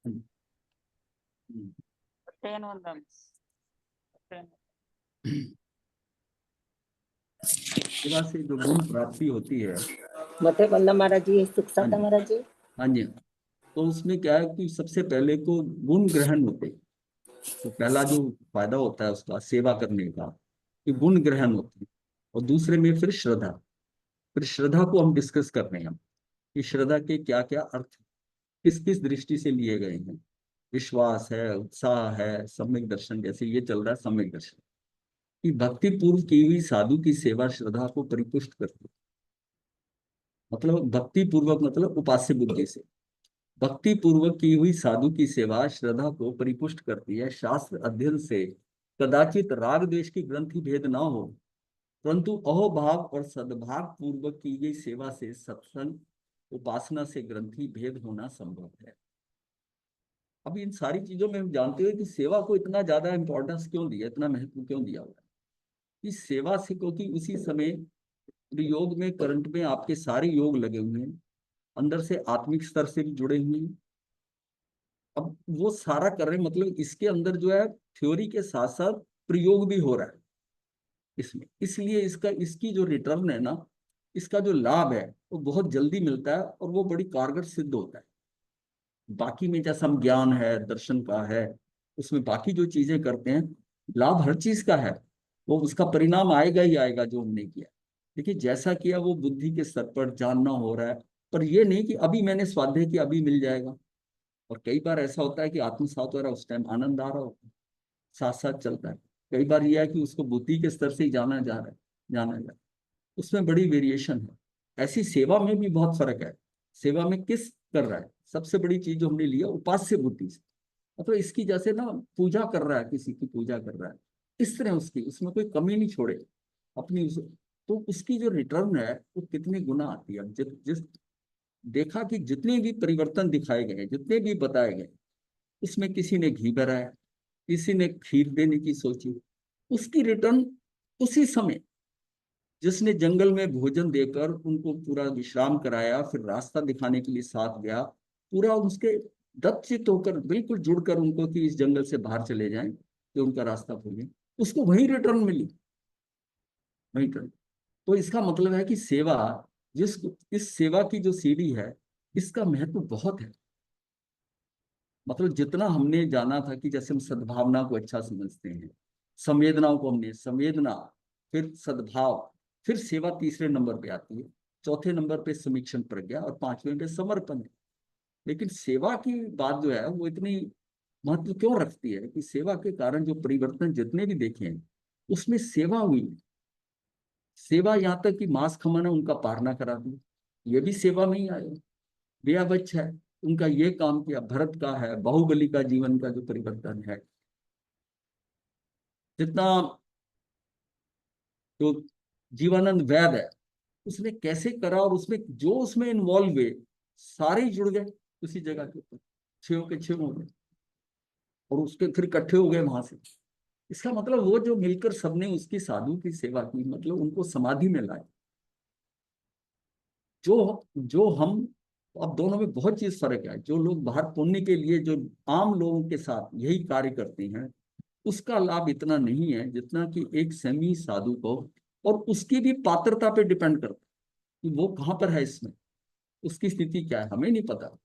हम्म, ten वंदन ten. सेवा से जो गुण प्राप्ति होती है। मथे बंदा महाराज जी, सुख हाँ सादा जी, महाराज जी। हाँ जी। तो उसमें क्या है कि सबसे पहले को गुण ग्रहण होते हैं। तो पहला जो फायदा होता है उसका सेवा करने का, कि गुण ग्रहण होते हैं। और दूसरे में फिर श्रद्धा को हम डिस्कस कर रहे हैं कि श्रद्धा के क्या क्या अर्थ किस किस दृष्टि से लिए गए हैं। विश्वास है, उत्साह है, सम्यक दर्शन, जैसे ये चल रहा है सम्यक दर्शन, कि भक्ति पूर्व की हुई साधु की सेवा श्रद्धा को परिपुष्ट करती है। मतलब भक्ति पूर्वक मतलब उपास्य बुद्धि से भक्ति पूर्वक की हुई साधु की सेवा श्रद्धा को परिपुष्ट करती है। शास्त्र अध्ययन से कदाचित राग द्वेष की ग्रंथि भेद ना हो, परंतु अहोभाव और सद्भाव पूर्वक की गई सेवा से सत्संग उपासना से ग्रंथि भेद होना संभव है। अब इन सारी चीजों में हम जानते हैं कि सेवा को इतना ज्यादा इंपॉर्टेंस क्यों दिया, इतना महत्व क्यों दिया हुआ है। इस सेवा से, क्योंकि उसी समय योग में करंट में आपके सारे योग लगे हुए हैं, अंदर से आत्मिक स्तर से भी जुड़े हुए हैं। अब वो सारा कर रहे हैं, मतलब इसके अंदर जो है थ्योरी के साथ साथ प्रयोग भी हो रहा है इसमें। इसलिए इसका इसकी जो रिटर्न है ना, इसका जो लाभ है वो बहुत जल्दी मिलता है और वो बड़ी कारगर सिद्ध होता है। बाकी में जैसा हम ज्ञान है, दर्शन का है, उसमें बाकी जो चीजें करते हैं, लाभ हर चीज का है, वो उसका परिणाम आएगा ही आएगा जो हमने किया। देखिए जैसा किया वो बुद्धि के स्तर पर जानना हो रहा है, पर ये नहीं कि अभी मैंने स्वाध्याय किया अभी मिल जाएगा। और कई बार ऐसा होता है कि आत्मसात हो रहा है, उस टाइम आनंद आ रहा होता है, साथ साथ चलता है। कई बार यह है कि उसको बुद्धि के स्तर से ही जाना जा रहा है, जाना जा रहा है, उसमें बड़ी वेरिएशन है। ऐसी सेवा में भी बहुत फर्क है। सेवा में किस कर रहा है, सबसे बड़ी चीज जो हमने लिया उपास्य बुद्धि से, मतलब इसकी जैसे ना पूजा कर रहा है, किसी की पूजा कर रहा है, इस तरह उसकी उसमें कोई कमी नहीं छोड़े अपनी तो उसकी जो रिटर्न है वो कितने गुना आती है। अब जिस देखा कि जितने भी परिवर्तन दिखाए गए, जितने भी बताए गए, उसमें किसी ने घी भराया, किसी ने खीर देने की सोची, उसकी रिटर्न उसी समय जिसने जंगल में भोजन देकर उनको पूरा विश्राम कराया, फिर रास्ता दिखाने के लिए साथ गया, पूरा उसके दत्त होकर बिल्कुल जुड़कर उनको कि इस जंगल से बाहर चले जाएं, जो उनका रास्ता भूलें, उसको वही रिटर्न मिली, वही रिटर्न। तो इसका मतलब है कि सेवा, जिस इस सेवा की जो सीढ़ी है, इसका महत्व बहुत है। मतलब जितना हमने जाना था कि जैसे हम सद्भावना को अच्छा समझते हैं, संवेदनाओं को हमने संवेदना, फिर सद्भाव, फिर सेवा तीसरे नंबर पे आती है, चौथे नंबर पे समीक्षण प्रज्ञा और पांचवें पे समर्पण है। लेकिन सेवा की बात जो है वो इतनी महत्व क्यों रखती है कि सेवा के कारण जो परिवर्तन जितने भी देखे हैं उसमें सेवा हुई। सेवा यहाँ तक कि मांस खमाना उनका पारना करा दिया, ये भी सेवा में ही आए। व्यवच्छ है, उनका ये काम किया। भरत का है, बाहुबली का जीवन का जो परिवर्तन है, जितना जो जीवानंद वैद है उसने कैसे करा, और उसमें जो उसमें इन्वॉल्व हुए सारे ही जुड़ गए उसी जगह के ऊपर, छह के छह हो गए और उसके फिर इकट्ठे हो गए वहां से। इसका मतलब वो जो मिलकर सबने उसकी साधु की सेवा की, मतलब उनको समाधि में लाए। जो जो हम, अब दोनों में बहुत चीज फर्क है। जो लोग बाहर पुण्य के लिए जो आम लोगों के साथ यही कार्य करते हैं, उसका लाभ इतना नहीं है जितना कि एक सेमी साधु को, और उसकी भी पात्रता पे डिपेंड करता है कि वो कहाँ पर है इसमें, उसकी स्थिति क्या है, हमें नहीं पता।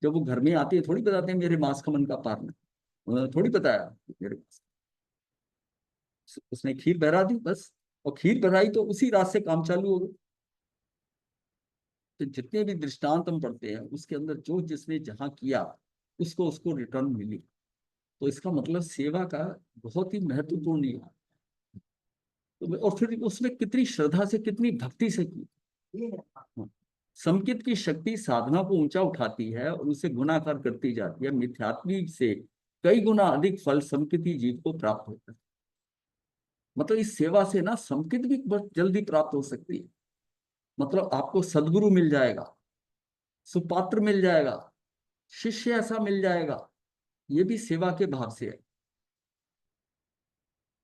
जब वो घर में आते हैं थोड़ी बताते हैं मेरे मांस खमन का पारना, उन्होंने थोड़ी बताया मेरे पास, उसने खीर बहरा दी बस, और खीर बहराई तो उसी रात से काम चालू हो गया। तो जितने भी दृष्टांत हम पढ़ते हैं उसके अंदर जो जिसने जहां किया उसको उसको रिटर्न मिली। तो इसका मतलब सेवा का बहुत ही महत्वपूर्ण है। तो और फिर उसमें कितनी श्रद्धा से कितनी भक्ति से की। हाँ। संकित की शक्ति साधना को ऊंचा उठाती है और उसे गुणाकार करती जाती है। मिथ्यात्वी से कई गुना अधिक फल संकित जीव को प्राप्त होता है। मतलब इस सेवा से ना संकित भी बहुत जल्दी प्राप्त हो सकती है। मतलब आपको सदगुरु मिल जाएगा, सुपात्र मिल जाएगा, शिष्य ऐसा मिल जाएगा, ये भी सेवा के भाव से है।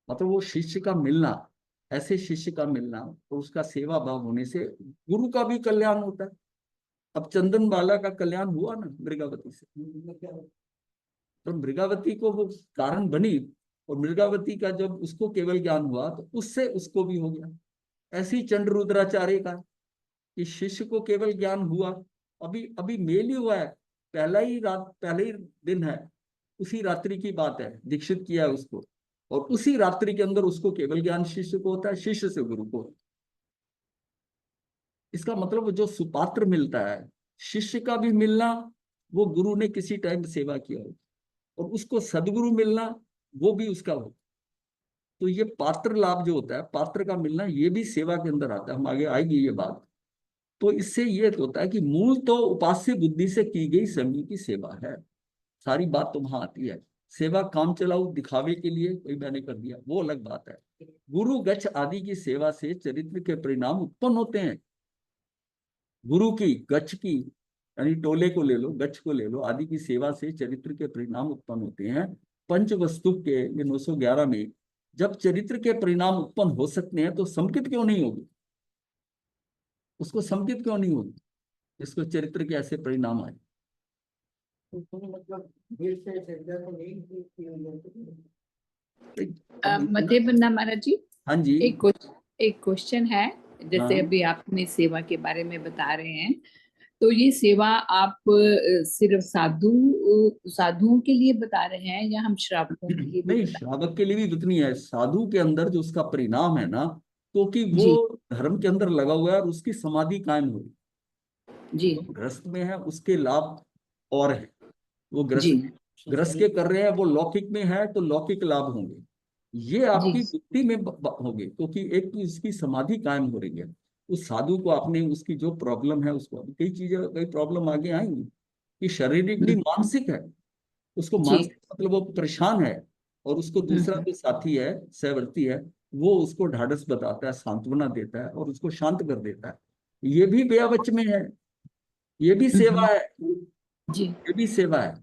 मतलब वो शिष्य का मिलना, ऐसे शिष्य का मिलना और उसका सेवा भाव होने से गुरु का भी कल्याण होता है। अब चंदन बाला का कल्याण हुआ ना मृगावती से, तो मृगावती को वो कारण बनी, और मृगावती का जब उसको केवल ज्ञान हुआ तो उससे उसको भी हो गया। ऐसे ही चंड रुद्राचार्य का कि शिष्य को केवल ज्ञान हुआ, अभी अभी मेल ही हुआ है, पहले ही दिन है, उसी रात्रि की बात है, दीक्षित किया है उसको, और उसी रात्रि के अंदर उसको केवल ज्ञान शिष्य को होता है, शिष्य से गुरु को। इसका मतलब जो सुपात्र मिलता है, शिष्य का भी मिलना, वो गुरु ने किसी टाइम सेवा किया हो, और उसको सदगुरु मिलना, वो भी उसका हो। तो ये पात्र लाभ जो होता है, पात्र का मिलना, ये भी सेवा के अंदर आता है, हम आगे आएगी ये बात। तो इससे ये तो होता है कि मूल तो उपास्य बुद्धि से की गई सभी की सेवा है, सारी बात तो वहां आती है। सेवा काम चलाऊ दिखावे के लिए कोई मैंने कर दिया, वो अलग बात है। गुरु गच्छ आदि की सेवा से चरित्र के परिणाम उत्पन्न होते हैं। गुरु की, गच्छ की, यानी टोले को ले लो, गच्छ को ले लो, आदि की सेवा से चरित्र के परिणाम उत्पन्न होते हैं। पंच वस्तु के ये 911 में जब चरित्र के परिणाम उत्पन्न हो सकते हैं तो समकित क्यों नहीं होगी? उसको समकित क्यों नहीं होगी इसको चरित्र के ऐसे परिणाम आए? मतलब देर से श्रद्धा को नहीं की हुई मते बन्ना महाराज जी, हाँ जी। एक क्वेश्चन है। जैसे हाँ। अभी आपने सेवा के बारे में बता रहे हैं, तो ये सेवा आप सिर्फ साधुओं के लिए बता रहे हैं या हम श्रावकों के लिए भी नहीं, बता श्रावक के लिए भी उतनी है। साधु के अंदर जो उसका परिणाम है ना, तो कि वो जी धर्म के अंदर लगा हुआ है और उसकी समाधि कायम हुई। जी गृहस्थ में है उसके लाभ और है, वो जी गृहस्थ के कर रहे हैं, वो लौकिक में है तो लौकिक लाभ होंगे, ये जी आपकी बुद्धि में होंगे, क्योंकि एक तो इसकी समाधि कायम हो रही है। उस साधु को आपने उसकी जो प्रॉब्लम है, उसको कई चीजें, कई प्रॉब्लम आगे आएंगी कि शारीरिक नहीं, मानसिक है। उसको जी मानसिक मतलब वो परेशान है, और उसको दूसरा जो साथी है, सहवर्ती है, वो उसको ढाढ़स बताता है, सांत्वना देता है और उसको शांत कर देता है। ये भी बेअवच में है, ये भी सेवा है, जी। ये भी सेवा है।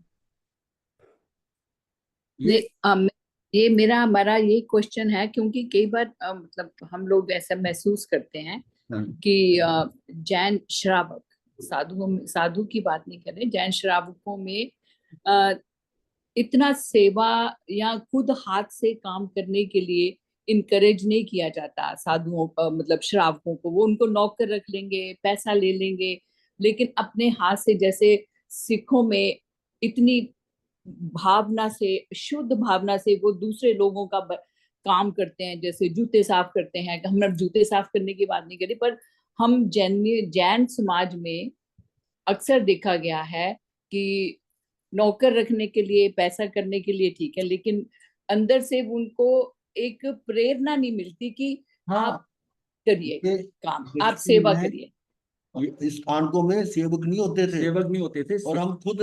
नहीं, ये ये हमारा ये क्वेश्चन है क्योंकि कई बार मतलब हम लोग ऐसा महसूस करते हैं हाँ, कि जैन श्रावक, साधु की बात नहीं कर रहे, जैन श्रावकों में अ, इतना सेवा या खुद हाथ से काम करने के लिए इनकरेज नहीं किया जाता साधुओं मतलब श्रावकों को। वो उनको नौकर रख लेंगे, पैसा ले लेंगे, लेकिन अपने हाथ से, जैसे सिखों में इतनी भावना से, शुद्ध भावना से वो दूसरे लोगों का काम करते हैं, जैसे जूते साफ करते हैं। हम अब जूते साफ करने की बात नहीं करी, पर हम जैन समाज में अक्सर देखा गया है कि नौकर रखने के लिए, पैसा करने के लिए ठीक है, लेकिन अंदर से उनको एक प्रेरणा नहीं मिलती कि आप हाँ, करिए ये काम, आप बचपन सेवा में करिए। इस कांडों में सेवक नहीं होते थे, सेवक नहीं होते थे। और हम खुद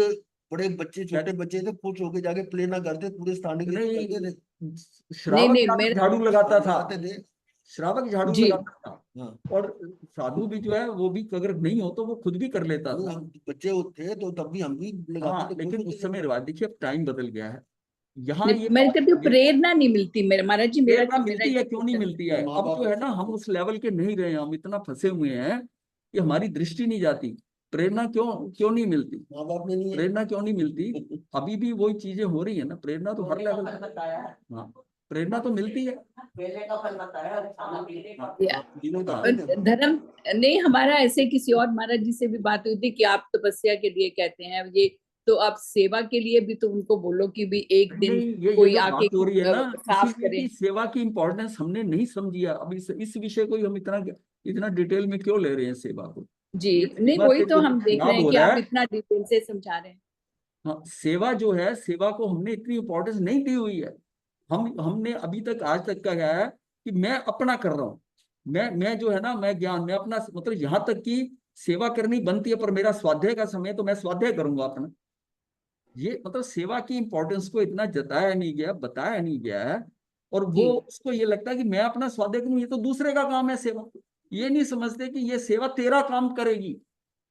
बड़े बच्चे, छोटे बच्चे थे, खुश होके जाके प्ले ना करते, पूरे स्थान के लिए नहीं, करते थे। नहीं श्रावक नहीं, जाकर मेरा झाड़ू लगाता था, लगाते थे। श्रावक झाड़ू जी लगाता था। हाँ, और साधु भी जो है, वो भी अगर नहीं हो तो वो खुद भी कर लेता नहीं, था। हम बच्चे थे तो तब भी हम भी लगाते हाँ, थे, खुश लेकिन होके उस समय जाते रिवाज देखिए, अब टाइम बदल गया है। यहाँ नहीं, ये मेरे बात कभी होगी, प्रेरणा नहीं मिलती। मेरे महाराज जी, प्रेरणा मेरा मिलती है, ये क्यों नहीं क्वेश्चन। मिलती है? माँ अब बाप जो है ना, हम उस लेवल के नहीं रहे, हम इतना फंसे हुए हैं कि हमारी दृष्टि नहीं जाती। प्रेरणा क्यों क्यों नहीं मिलती? माँ बाप में नहीं है। प्रेरणा क्यों नहीं मिलती? अभी भी वही चीजें हो रही है ना, प्रेरणा तो हर लेवल पे। बताया, हाँ, प्रेरणा तो मिलती है। पहले का फल बताया, समाधि का। या, आप तीनों हाँ, करते थे। धर्म नहीं, हमारा ऐसे किसी और महाराज जी से भी बात हुई थी कि आप तपस्या के लिए कहते हैं ये, तो आप सेवा के लिए भी तो उनको बोलो कि भी एक दिन नहीं, ये कोई जो आके बात हो रही है ना, साफ इसीलिए करे। कि सेवा की इंपॉर्टेंस हमने नहीं समझी है। अब इस विषय को ही हम इतना इतना डिटेल में क्यों ले रहे हैं सेवा को? जी नहीं, सेवा वही से तो जो हम देख रहे लाभ हैं हो कि रहा आप है, इतना डिटेल से समझा रहे हैं। हाँ, सेवा जो है, सेवा को हमने इतनी इंपॉर्टेंस नहीं दी हुई है। हमने अभी तक, आज तक का क्या है कि मैं अपना कर रहा हूँ, मैं जो है ना, मैं ज्ञान में अपना, मतलब यहाँ तक कि सेवा करनी बनती है, पर मेरा स्वाध्याय का समय है, तो मैं स्वाध्याय करूंगा अपना। ये मतलब सेवा की इंपॉर्टेंस को इतना जताया नहीं गया, बताया नहीं गया है। और वो जी उसको ये लगता है कि मैं अपना स्वाध्याय करूं, ये तो दूसरे का काम है सेवा। ये नहीं समझते कि ये सेवा तेरा काम करेगी,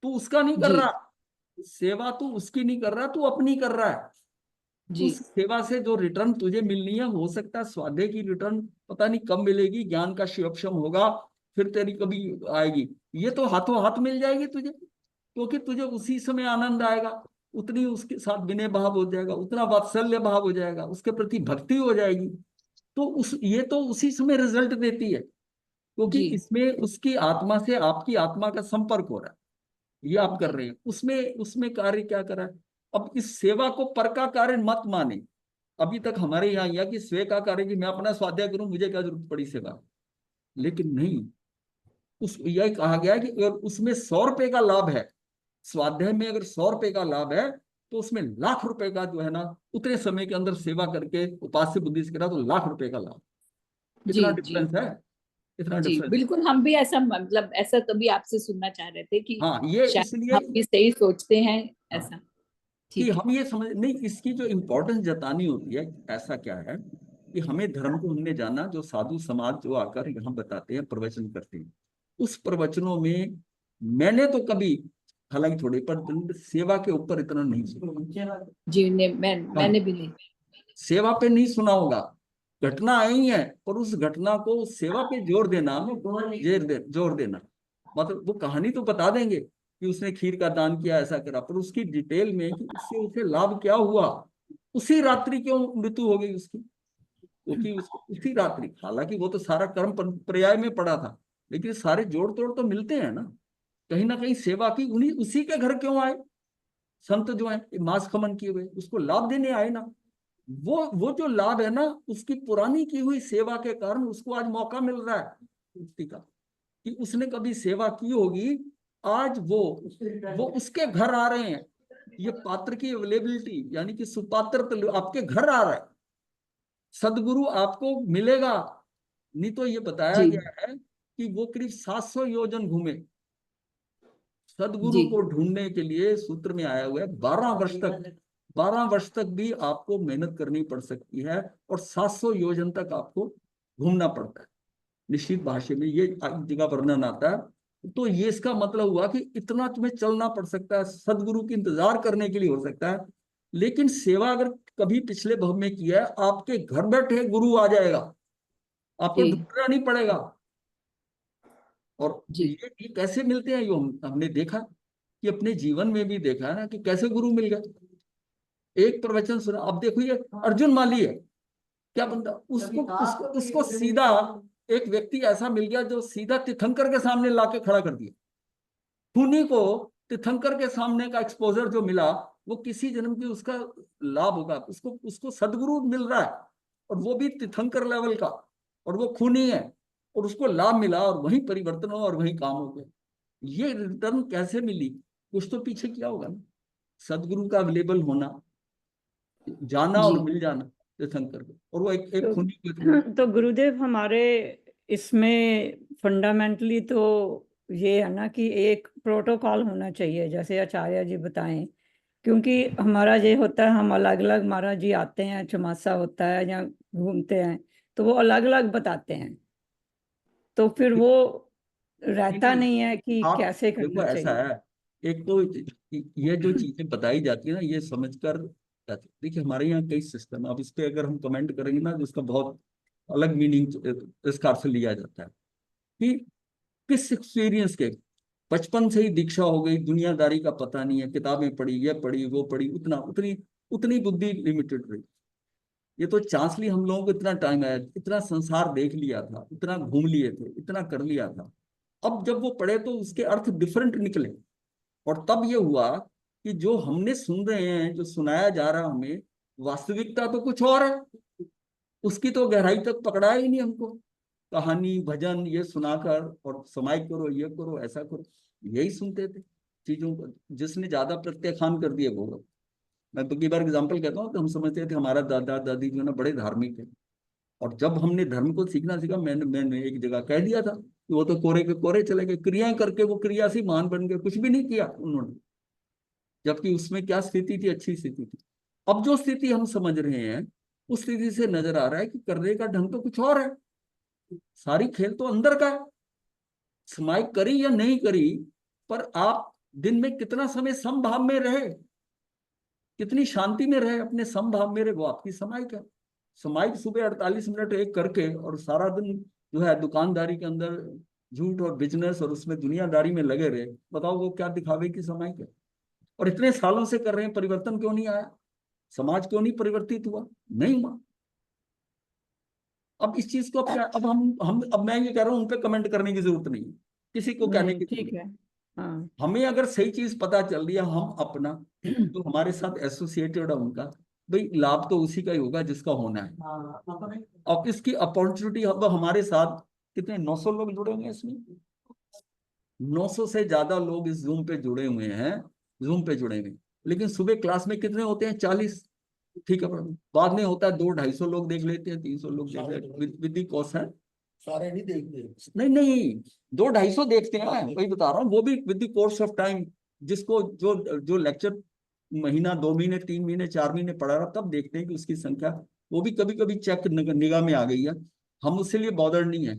तू उसका नहीं कर जी रहा। सेवा तू उसकी नहीं कर रहा, तू अपनी कर रहा है। जी उस सेवा से जो रिटर्न तुझे मिलनी है, हो सकता है स्वाध्याय की रिटर्न पता नहीं कब मिलेगी, ज्ञान का शिवक्षम होगा, फिर तेरी कभी आएगी। ये तो हाथों हाथ मिल जाएगी तुझे, क्योंकि तुझे उसी समय आनंद आएगा। उतनी उसके साथ विनय भाव हो जाएगा, उतना वात्सल्य भाव हो जाएगा, उसके प्रति भक्ति हो जाएगी। तो ये तो उसी समय रिजल्ट देती है, क्योंकि जी इसमें उसकी आत्मा से आपकी आत्मा का संपर्क हो रहा है, ये आप कर रहे हैं। उसमें उसमें कार्य क्या करा है। अब इस सेवा को पर का कार्य मत माने। अभी तक हमारे यहाँ यह कि स्वे का कार्य कि मैं अपना स्वाध्याय करूं, मुझे क्या जरूरत पड़ी सेवा। लेकिन नहीं, उस यह कहा गया है कि अगर उसमें 100 रुपए का लाभ है, स्वाध्याय में अगर 100 रुपए का लाभ है, तो उसमें लाख रुपए का जो है ना, उतने समय के अंदर सेवा करके उपास्य बुद्धि से करा तो लाख रुपए का लाभ। जी इतना जी डिफरेंस है, इतना जी डिफरेंस। बिल्कुल, हम भी ऐसा मतलब ऐसा तभी आपसे सुनना चाह रहे थे कि हाँ, ये शायद इसलिए, हम भी सही सोचते हैं हाँ, ऐसा। कि ठीक है। हम ये समझ नहीं, इसकी जो इम्पोर्टेंस जतानी होती है। ऐसा क्या है कि हमें धर्म को हमने जाना, जो साधु समाज जो आकर यहाँ बताते हैं, प्रवचन करते हैं, उस प्रवचनों में मैंने तो कभी, हालांकि थोड़े पर सेवा के ऊपर इतना नहीं सुना, जी ने कम मैंने भी नहीं। सेवा पे नहीं सुना होगा। घटना आई है, और उस घटना को उस सेवा पे जोर देना, जोर देना, मतलब वो कहानी तो बता देंगे कि उसने खीर का दान किया, ऐसा करा, पर उसकी डिटेल में कि उससे उसे लाभ क्या हुआ, उसी रात्रि क्यों मृत्यु हो गई उसकी, क्योंकि उसको उसी रात्रि, हालांकि वो तो सारा कर्म पर्याय में पड़ा था, लेकिन सारे जोड़ तोड़ तो मिलते हैं ना कहीं सेवा की, उन्हीं उसी के घर क्यों आए संत जो है मांस खमन किए हुए, उसको लाभ देने आए ना। वो जो लाभ है ना, उसकी पुरानी की हुई सेवा के कारण उसको आज मौका मिल रहा है मुक्ति का, कि उसने कभी सेवा की होगी, आज वो उसके घर आ रहे हैं। ये पात्र की अवेलेबिलिटी, यानी कि सुपात्र तो आपके घर आ रहा है, सदगुरु आपको मिलेगा। नहीं तो ये बताया जी गया है कि वो करीब 700 योजन घूमे सदगुरु जी को ढूंढने के लिए। सूत्र में आया हुआ है 12 वर्ष तक, 12 वर्ष तक भी आपको मेहनत करनी पड़ सकती है, और 700 योजन तक आपको घूमना पड़ता है। निश्चित भाषा में ये एक जगह वर्णन आता है। तो ये इसका मतलब हुआ कि इतना तुम्हें चलना पड़ सकता है, सदगुरु की इंतजार करने के लिए हो सकता है। लेकिन सेवा अगर कभी पिछले भव में किया है, आपके घर बैठे गुरु आ जाएगा, आपको जी ढूंढना नहीं पड़ेगा। और जी ये कैसे मिलते हैं, ये हमने देखा कि अपने जीवन में भी देखा है ना, कि कैसे गुरु मिल गए। एक प्रवचन सुना, अब देखो ये अर्जुन माली है, क्या बंदा, उसको सीधा एक व्यक्ति ऐसा मिल गया जो सीधा तीर्थंकर के सामने लाके खड़ा कर दिया। खूनी को तीर्थंकर के सामने का एक्सपोजर जो मिला, वो किसी जन्म की उसका लाभ होगा, उसको उसको सदगुरु मिल रहा है, और वो भी तीर्थंकर लेवल का, और वो खूनी है, और उसको लाभ मिला, और वही परिवर्तन हो, और वही काम हो गया। ये रिटर्न कैसे मिली, कुछ तो पीछे किया होगा ना। सदगुरु का अवेलेबल होना, जाना जी और मिल जाना तीर्थंकर को, और वो एक तो खूनी को इतना। तो गुरुदेव हमारे इसमें फंडामेंटली तो ये है ना कि एक प्रोटोकॉल होना चाहिए, जैसे आचार्य जी बताएं, क्योंकि हमारा ये होता है हम अलग अलग, महाराज जी आते हैं, चमासा होता है या घूमते हैं, तो वो अलग अलग बताते हैं, तो फिर वो नहीं रहता नहीं, नहीं है कि आप कैसे देखो करना ऐसा चाहिए। है, एक तो ये जो चीजें बताई जाती है ना, ये समझकर जाती है। देखिए हमारे यहाँ कई सिस्टम, अब इस पे अगर हम कमेंट करेंगे ना, तो इसका बहुत अलग मीनिंग इस कार से लिया जाता है कि किस एक्सपीरियंस के, बचपन से ही दीक्षा हो गई, दुनियादारी का पता नहीं है, किताबें पढ़ी, ये पढ़ी वो पढ़ी, उतना उतनी उतनी बुद्धि लिमिटेड रही। ये तो चांसली हम लोगों को इतना टाइम आया, इतना संसार देख लिया था, इतना घूम लिए थे, इतना कर लिया था। अब जब वो पढ़े तो उसके अर्थ डिफरेंट निकले, और तब ये हुआ कि जो हमने सुन रहे हैं, जो सुनाया जा रहा हमें, वास्तविकता तो कुछ और है, उसकी तो गहराई तक पकड़ा ही नहीं हमको। कहानी भजन ये सुनाकर, और समाइक करो, ये करो, ऐसा करो, यही सुनते थे चीजों को। जिसने ज्यादा प्रत्याख्यान कर दिए वो लोग। मैं तो कई बार एग्जाम्पल कहता हूँ, तो हम समझते थे हमारा दादा दादी जो है ना बड़े धार्मिक है, और जब हमने धर्म को सीखना सीखा, मैंने एक जगह कह दिया था कि वो तो कोरे के कोरे चले गए, क्रियाएं करके वो क्रिया से महान बन गए, कुछ भी नहीं किया उन्होंने, जबकि उसमें क्या स्थिति थी, अच्छी स्थिति थी। अब जो स्थिति हम समझ रहे हैं, उस स्थिति से नजर आ रहा है कि करने का ढंग तो कुछ और है, सारी खेल तो अंदर का है। समाई करी या नहीं करी, पर आप दिन में कितना समय समभाव में रहे, कितनी शांति में रहे, अपने समभाव में रहे, वो आपकी समाई का। समाई सुबह 48 मिनट एक करके, और सारा दिन जो है दुकानदारी के अंदर झूठ और बिजनेस और उसमें दुनियादारी में लगे रहे, बताओ वो क्या दिखावे की समाई का। और इतने सालों से कर रहे हैं, परिवर्तन क्यों नहीं आया? समाज क्यों नहीं परिवर्तित हुआ? नहीं हुआ। अब इस चीज को अब हम अब मैं ये कह रहा हूं, उन पे कमेंट करने की जरूरत नहीं है, किसी को कहने की ठीक जरूरत है। हाँ। हमें अगर सही चीज पता चल रही है, हम अपना जो हमारे साथ एसोसिएटेड है उनका, भाई लाभ तो उसी का ही होगा जिसका होना है। हाँ, अपने अब इसकी अपॉर्चुनिटी, अब हमारे साथ कितने 900 लोग जुड़े हुए हैं इसमें, 900 से ज्यादा लोग इस जूम पे जुड़े हुए हैं, जूम पे जुड़े हुए हैं। लेकिन सुबह क्लास में कितने होते हैं? 40। ठीक है प्रभु, बाद में होता है 200-250 लोग देख लेते हैं, 300 लोग देख लेते हैं, विद दी कॉस्ट है। सारे नहीं देखते। नहीं नहीं, 200-250 देखते हैं, वही बता रहा हूँ, वो भी with the course of time. जिसको जो जो लेक्चर महीना, 2 महीने, 3 महीने, 4 महीने पढ़ा रहा, तब देखते हैं कि उसकी संख्या, वो भी कभी कभी चेक निगाह में आ गई है। हम उससे लिए बॉदर्ड नहीं है।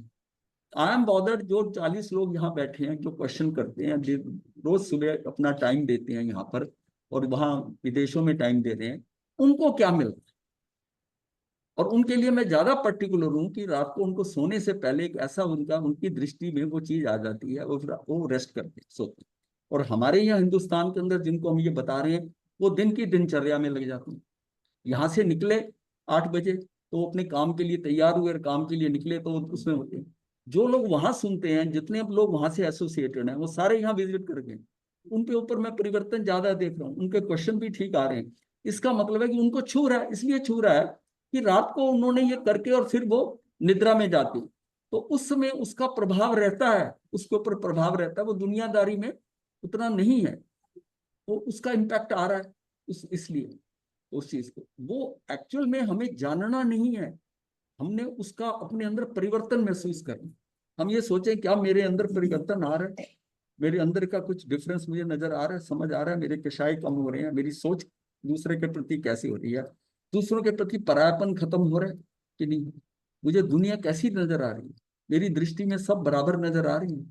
आई एम बॉदर्ड जो 40 लोग यहाँ बैठे हैं, जो क्वेश्चन करते हैं, रोज सुबह अपना टाइम देते हैं यहाँ पर, और वहाँ विदेशों में टाइम दे रहे हैं, उनको क्या मिलता है? और उनके लिए मैं ज्यादा पर्टिकुलर हूँ कि रात को उनको सोने से पहले एक ऐसा उनकी दृष्टि में वो चीज आ जाती है, वो रेस्ट करते हैं, सोते हैं। और हमारे यहाँ हिंदुस्तान के अंदर जिनको हम ये बता रहे हैं, वो दिन की दिनचर्या में लग जाते हैं। यहाँ से निकले 8 बजे, तो वो अपने काम के लिए तैयार हुए, और काम के लिए निकले तो वो उसमें होते हैं। जो लोग वहां सुनते हैं, जितने अब लोग वहां से एसोसिएटेड हैं, वो सारे यहाँ विजिट कर गए। उनके ऊपर मैं परिवर्तन ज्यादा देख रहा हूँ, उनके क्वेश्चन भी ठीक आ रहे हैं। इसका मतलब है कि उनको छू रहा है, इसलिए छू रहा है कि रात को उन्होंने ये करके और फिर वो निद्रा में जाते, तो उस समय उसका प्रभाव रहता है, उसके ऊपर प्रभाव रहता है। वो दुनियादारी में उतना नहीं है, वो उसका इम्पैक्ट आ रहा है इसलिए उस चीज को, वो एक्चुअल में हमें जानना नहीं है, हमने उसका अपने अंदर परिवर्तन महसूस करना। हम ये सोचें क्या मेरे अंदर परिवर्तन आ रहा है, मेरे अंदर का कुछ डिफरेंस मुझे नजर आ रहा है, समझ आ रहा है, मेरे कषाय कम हो रहे हैं, मेरी सोच दूसरे के प्रति कैसी हो रही है, दूसरों के प्रति परायापन खत्म हो रहा है कि नहीं, मुझे दुनिया कैसी नजर आ रही है, मेरी दृष्टि में सब बराबर नजर आ रही है।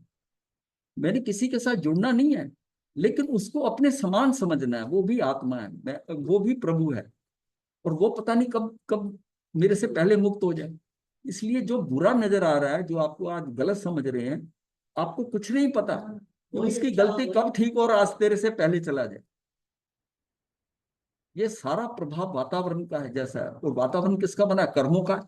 मैंने किसी के साथ जुड़ना नहीं है, लेकिन उसको अपने समान समझना है। वो भी आत्मा है, वो भी प्रभु है, और वो पता नहीं कब कब मेरे से पहले मुक्त हो जाए। इसलिए जो बुरा नजर आ रहा है, जो आपको आज गलत समझ रहे हैं, आपको कुछ नहीं पता कि उसकी गलती कब ठीक और आज तेरे से पहले चला जाए। ये सारा प्रभाव वातावरण का है जैसा है, और वातावरण किसका बना है? कर्मों का।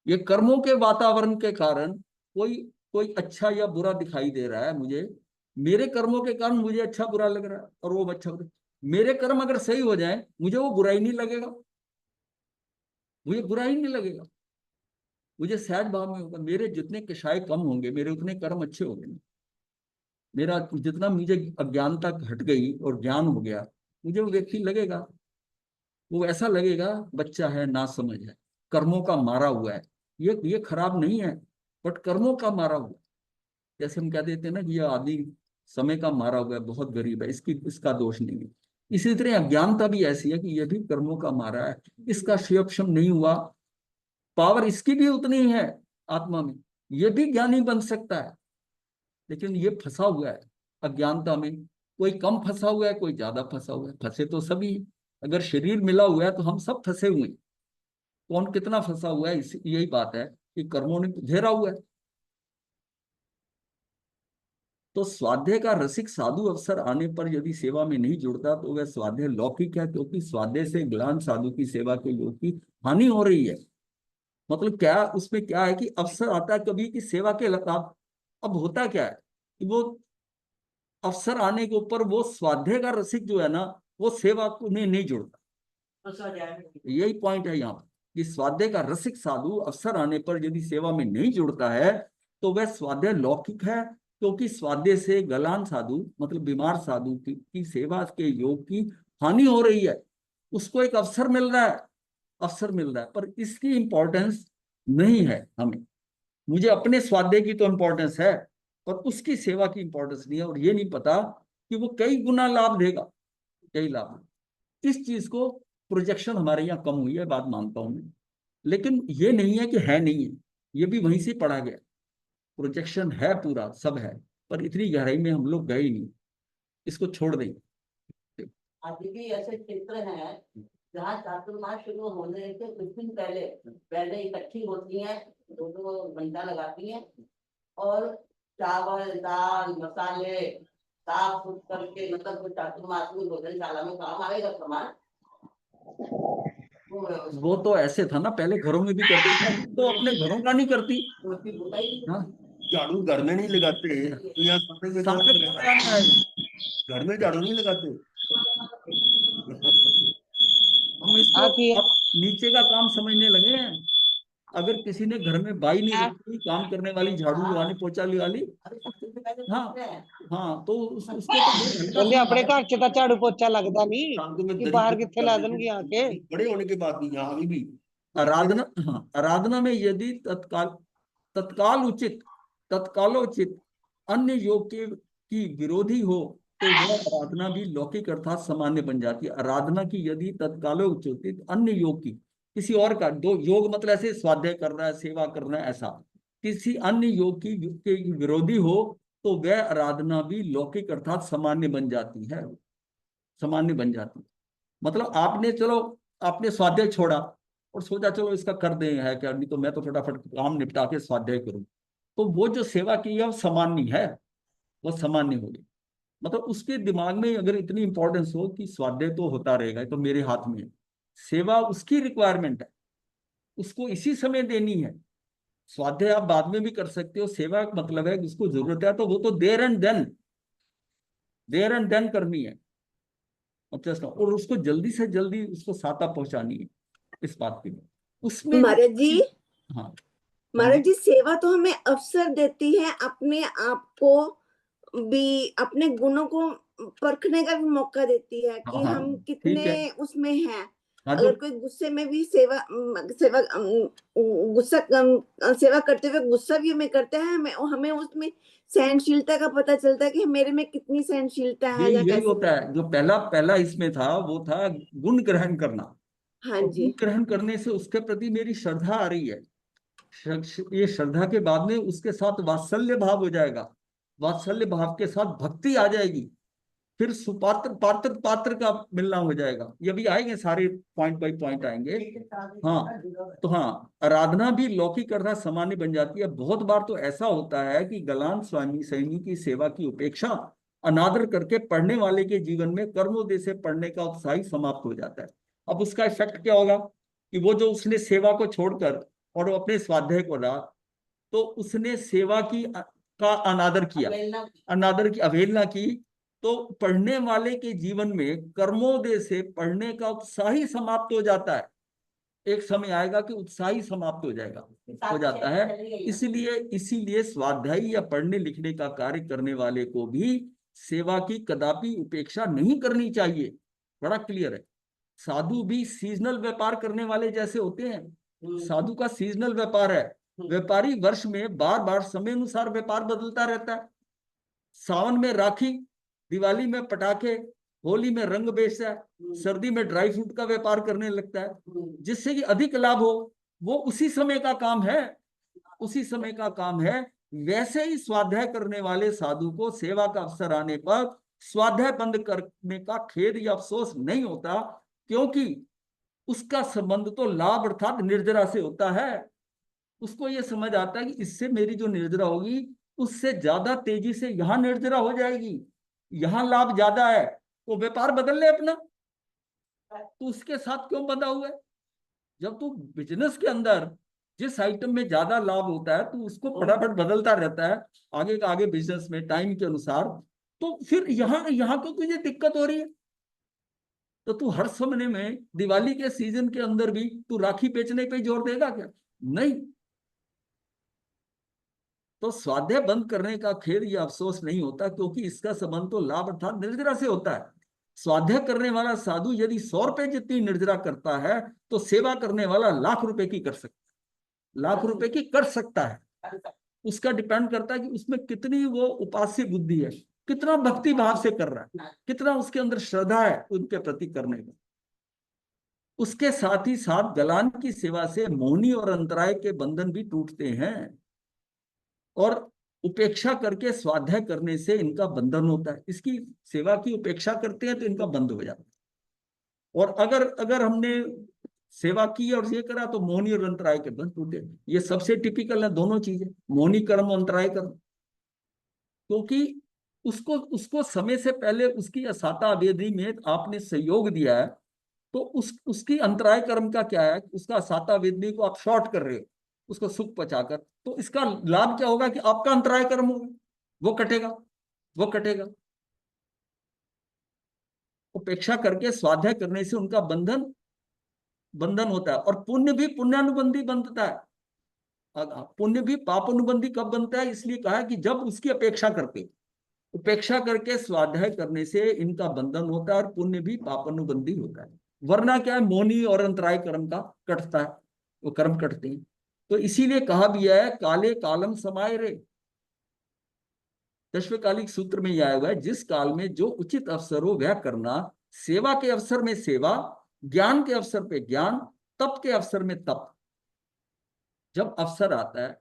ये कर्मों के वातावरण के कारण कोई कोई अच्छा या बुरा दिखाई दे रहा है मुझे, मेरे कर्मों के कारण मुझे अच्छा बुरा लग रहा है, और वो अच्छा बुरा। मेरे कर्म अगर सही हो जाए, मुझे वो बुरा ही नहीं लगेगा, मुझे बुरा ही नहीं लगेगा, मुझे सहज भाव में होगा। मेरे जितने कषाय कम होंगे, मेरे उतने कर्म अच्छे होंगे। मेरा जितना मुझे अज्ञानता घट गई और ज्ञान हो गया, मुझे वो व्यक्ति लगेगा, वो ऐसा लगेगा बच्चा है, ना समझ है, कर्मों का मारा हुआ है। ये खराब नहीं है, बट कर्मों का मारा हुआ है। जैसे हम कह देते हैं ना कि ये आदमी समय का मारा हुआ है, बहुत गरीब है, इसका दोष नहीं है। इसी तरह अज्ञानता भी ऐसी है कि यह भी कर्मों का मारा है, इसका क्षयक्षम नहीं हुआ, पावर इसकी भी उतनी ही है आत्मा में, ये भी ज्ञानी बन सकता है। लेकिन ये फंसा हुआ है अज्ञानता में, कोई कम फंसा हुआ है, कोई ज्यादा फंसा हुआ है, फंसे तो सभी हैं। अगर शरीर मिला हुआ है तो हम सब फंसे हुए हैं। कौन कितना फंसा हुआ है, यही बात है कि कर्मों ने घेरा हुआ है। तो स्वाध्याय का रसिक साधु अवसर आने पर यदि सेवा में नहीं जुड़ता, तो वह स्वाध्याय लौकिक है, क्योंकि स्वाध्याय से ग्लान साधु की सेवा के योग की हानि हो रही है। मतलब क्या उसमें क्या है कि अवसर आता है कभी की सेवा के लताब। अब होता क्या है कि वो अवसर आने के ऊपर वो स्वाध्याय का रसिक जो है ना, वो सेवा को नहीं जुड़ता। फंसा जाए। यही पॉइंट है यहाँ पर कि स्वाध्याय का रसिक साधु अवसर आने पर यदि सेवा में नहीं जुड़ता है, तो वह स्वाध्याय लौकिक है, क्योंकि स्वाध्याय से गलान साधु मतलब बीमार साधु की सेवा के योग की हानि हो रही है। उसको एक अवसर मिल रहा है, अवसर मिल रहा है, पर इसकी इंपॉर्टेंस नहीं है हमें। मुझे अपने स्वाध्याय की तो इंपॉर्टेंस है, पर उसकी सेवा की इंपॉर्टेंस नहीं है, और ये नहीं पता कि वो कई गुना लाभ देगा, कई लाभ। इस चीज को प्रोजेक्शन हमारे यहाँ कम हुई है, बात मानता हूं मैं, लेकिन ये नहीं है कि है नहीं है, ये भी वहीं से पढ़ा गया। प्रोजेक्शन है, पूरा सब है, पर इतनी गहराई में हम लोग गए ही नहीं, इसको छोड़ दें। अभी भी ऐसे क्षेत्र हैं जहाँ चातुर्मास शुरू होने से कुछ दिन पहले पहले इकट्ठी होती हैं, 2-2 घंटा लगाती हैं, और चावल दाल मसाले साफ सुथ करके, मतलब चातुर्मास में भोजनशाला में काम आएगा सामान। वो तो ऐसे था ना, पहले घरों में भी करती थी, तो अपने घरों का नहीं करती। उसकी बुराई नहीं हाँ, झाड़ू घर में नहीं लगाते, तो यहाँ सामने में कौन सामने लगाता लगाने है? आएगा। घर में झाड़ू नहीं लगाते। हम इसको आप ये अब नीचे का काम समझने लगे हैं। अगर किसी ने घर में बाई नहीं आप रखी, काम करने वाली, झाड़ू लगाने पोछा वाली, अभी सबसे पहले हाँ दूसरे हैं। हाँ, तो उसको तो बहुत हल्का ਕਹਿੰਦੇ ਆਪਣੇ समझ। ਘਰ 'ਚ ਤਾਂ ਝਾੜੂ ਪੋਚਾ ਲੱਗਦਾ ਨਹੀਂ शांति में ਕਿ दरी ਬਾਹर खत्म कितने कर ला देते देणगे हैं। आके। बड़े होने के बाद भी यहाँ अभी भी आराधना, हाँ, आराधना में यदि तत्काल तत्काल उचित तत्कालोचित अन्य योग के की विरोधी हो, तो वह आराधना भी लौकिक अर्थात सामान्य बन जाती है। आराधना की यदि तत्कालोचित अन्य योग की, किसी और का, दो योग मतलब ऐसे स्वाध्याय करना है, सेवा करना है, ऐसा किसी अन्य योग की के विरोधी हो, तो वह आराधना भी लौकिक अर्थात सामान्य बन जाती है। सामान्य बन जाती है मतलब आपने, चलो आपने स्वाध्याय छोड़ा और सोचा चलो इसका कर दें, है क्या, नहीं तो मैं तो फटाफट काम निपटा के स्वाध्याय करूं, तो वो जो सेवा की है वो सामान्य है, वो सामान्य होगी। मतलब उसके दिमाग में अगर इतनी इंपॉर्टेंस हो कि स्वाध्याय तो होता रहेगा, ये तो मेरे हाथ में है, सेवा उसकी रिक्वायरमेंट है, उसको इसी समय देनी है। स्वाध्याय आप बाद में भी कर सकते हो, सेवा का मतलब है कि उसको जरूरत है तो वो तो देर एंड देन करनी है। और उसको जल्दी से जल्दी उसको साता पहुंचानी है, इस बात की उसमें जो, महाराज जी, हाँ हाँ महाराज जी, जी, सेवा तो हमें अवसर देती है अपने आप को भी, अपने गुणों को परखने का भी मौका देती है हाँ कि हाँ, हम ठीक है। कितने उसमें हैं। हाँ जो, अगर कोई गुस्से में भी सेवा करते हुए गुस्सा भी हमें करते हैं, हमें हमें उसमें सहनशीलता का पता चलता है कि मेरे में कितनी सहनशीलता है यही या यही कैसे होता मैं। है। जो पहला पहला इसमें था वो था गुण ग्रहण करना, हाँ और गुण जी। ग्रहण करने से उसके प्रति मेरी श्रद्धा आ रही है। ये श्रद्धा के बाद में उसके साथ वात्सल्य भाव हो जाएगा, वात्सल्य भाव के साथ भक्ति आ जाएगी, फिर सुपात्र पात्र पात्र का मिलना हो जाएगा। ये भी आएंगे, सारे पॉइंट बाय पॉइंट आएंगे। हाँ, तो हाँ, आराधना भी लौकिक अर्थात सामान्य बन जाती है। बहुत बार तो ऐसा होता है कि गलान स्वामी सैनी की सेवा की उपेक्षा, अनादर करके पढ़ने वाले के जीवन में कर्मोदय से पढ़ने का उत्साह ही समाप्त हो जाता है। अब उसका इफेक्ट क्या होगा कि वो जो उसने सेवा को छोड़कर और वो अपने स्वाध्याय को रहा, तो उसने सेवा की का अनादर किया, अवहेलना की। अनादर की, अवहेलना की। तो पढ़ने वाले के जीवन में कर्मोदय से पढ़ने का उत्साह ही समाप्त हो जाता है। एक समय आएगा कि उत्साह ही समाप्त हो जाएगा, हो जाता है। इसलिए इसीलिए स्वाध्याय या पढ़ने लिखने का कार्य करने वाले को भी सेवा की कदापि उपेक्षा नहीं करनी चाहिए। बड़ा क्लियर है। साधु भी सीजनल व्यापार करने वाले जैसे होते हैं। साधु का सीजनल व्यापार है। व्यापारी वर्ष में बार बार समय अनुसार व्यापार बदलता रहता है। सावन में राखी, दिवाली में पटाखे, होली में रंग बेचता है, सर्दी में ड्राई फ्रूट का व्यापार करने लगता है, जिससे कि अधिक लाभ हो। वो उसी समय का काम है, उसी समय का काम है। वैसे ही स्वाध्याय करने वाले साधु को सेवा का अवसर आने पर स्वाध्याय बंद करने का खेद या अफसोस नहीं होता, क्योंकि उसका संबंध तो लाभ अर्थात निर्जरा से होता है। उसको ये समझ आता है कि इससे मेरी जो निर्जरा होगी उससे ज्यादा तेजी से यहां निर्जरा हो जाएगी, यहां लाभ ज्यादा है, तो व्यापार बदल ले अपना। तो उसके साथ क्यों बंधा हुआ है? जब तू बिजनेस के अंदर जिस आइटम में ज्यादा लाभ होता है, तो उसको फटाफट बदलता रहता है आगे का आगे बिजनेस में टाइम के अनुसार, तो फिर यहाँ यहाँ क्यों तुझे दिक्कत हो रही है? तो तू हर समय में दिवाली के सीजन के अंदर भी तू राखी बेचने पे जोर देगा क्या? नहीं। तो स्वाध्याय बंद करने का खेद या अफसोस नहीं होता, क्योंकि इसका संबंध तो लाभ अर्थात निर्जरा से होता है। स्वाध्याय करने वाला साधु यदि 100 रुपए जितनी निर्जरा करता है, तो सेवा करने वाला लाख रुपए की कर सकता है, लाख रुपए की कर सकता है। उसका डिपेंड करता है कि उसमें कितनी वो उपास्य बुद्धि है, कितना भक्ति भाव से कर रहा है, कितना उसके अंदर श्रद्धा है उनके प्रति करने में। उसके साथ ही साथ गलान की सेवा से मौनी और अंतराय के बंधन भी टूटते हैं, और उपेक्षा करके स्वाध्याय करने से इनका बंधन होता है। इसकी सेवा की उपेक्षा करते हैं तो इनका बंध हो जाता है। और अगर अगर हमने सेवा की और ये करा तो मौनी और अंतराय के बंध टूटे। ये सबसे टिपिकल है दोनों चीजें, मौनी कर्म, अंतराय कर्म। क्योंकि उसको उसको समय से पहले उसकी असाता अवेदी में आपने सहयोग दिया है, तो उसकी अंतराय कर्म का क्या है, उसका असाता अवेदी को आप शॉर्ट कर रहे हो उसको सुख पचाकर, तो इसका लाभ क्या होगा कि आपका अंतराय कर्म होगा, वो कटेगा, वो कटेगा। उपेक्षा करके स्वाध्याय करने से उनका बंधन बंधन होता है। और पुण्य भी पुण्यानुबंधी बनता है, पुण्य भी पाप अनुबंधी कब बनता है, इसलिए कहा है कि जब उसकी अपेक्षा करते, उपेक्षा करके स्वाध्याय करने से इनका बंधन होता है और पुण्य भी पाप अनुबंधी होता है। वरना क्या है, मोनी और अंतराय कर्म का कटता है, वो कर्म कटते हैं। तो इसीलिए कहा भी है काले कालम समाये रे, दशवकालिक सूत्र में यह आया हुआ है, जिस काल में जो उचित अवसर हो वह करना, सेवा के अवसर में सेवा, ज्ञान के अवसर पे ज्ञान, तप के अवसर में तप। जब अवसर आता है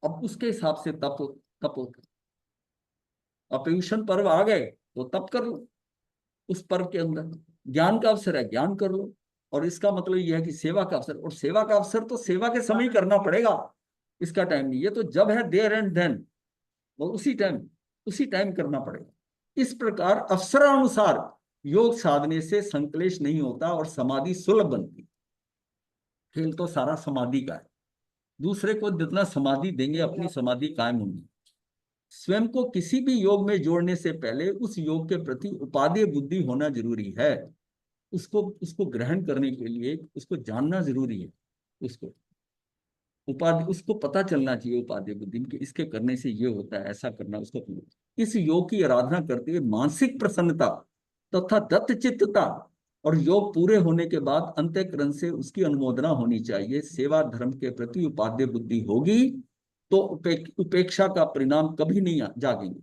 अब उसके हिसाब से तप होता है। अपर्युषण पर्व आ गए तो तप कर लो, उस पर्व के अंदर ज्ञान का अवसर है ज्ञान कर लो। और इसका मतलब यह है कि सेवा का अवसर, और सेवा का अवसर तो सेवा के समय करना पड़ेगा, इसका टाइम नहीं। ये तो जब है देयर एंड देन, वो उसी टाइम करना पड़ेगा। इस प्रकार अवसरानुसार योग साधने से संकलेश नहीं होता और समाधि सुलभ बनती। खेल तो सारा समाधि का है, दूसरे को जितना समाधि देंगे अपनी समाधि कायम होगी। स्वयं को किसी भी योग में जोड़ने से पहले उस योग के प्रति उपादेय बुद्धि होना जरूरी है। उसको ग्रहण करने के लिए उसको जानना जरूरी है, उसको पता चलना चाहिए उपादेय बुद्धि कि इसके करने से ये होता है, ऐसा करना उसको। इस योग की आराधना करते हुए मानसिक प्रसन्नता तथा दत्त चित्तता और योग पूरे होने के बाद अंतःकरण से उसकी अनुमोदना होनी चाहिए। सेवा धर्म के प्रति उपादेय बुद्धि होगी तो उपेक्षा का परिणाम कभी नहीं जागेंगे।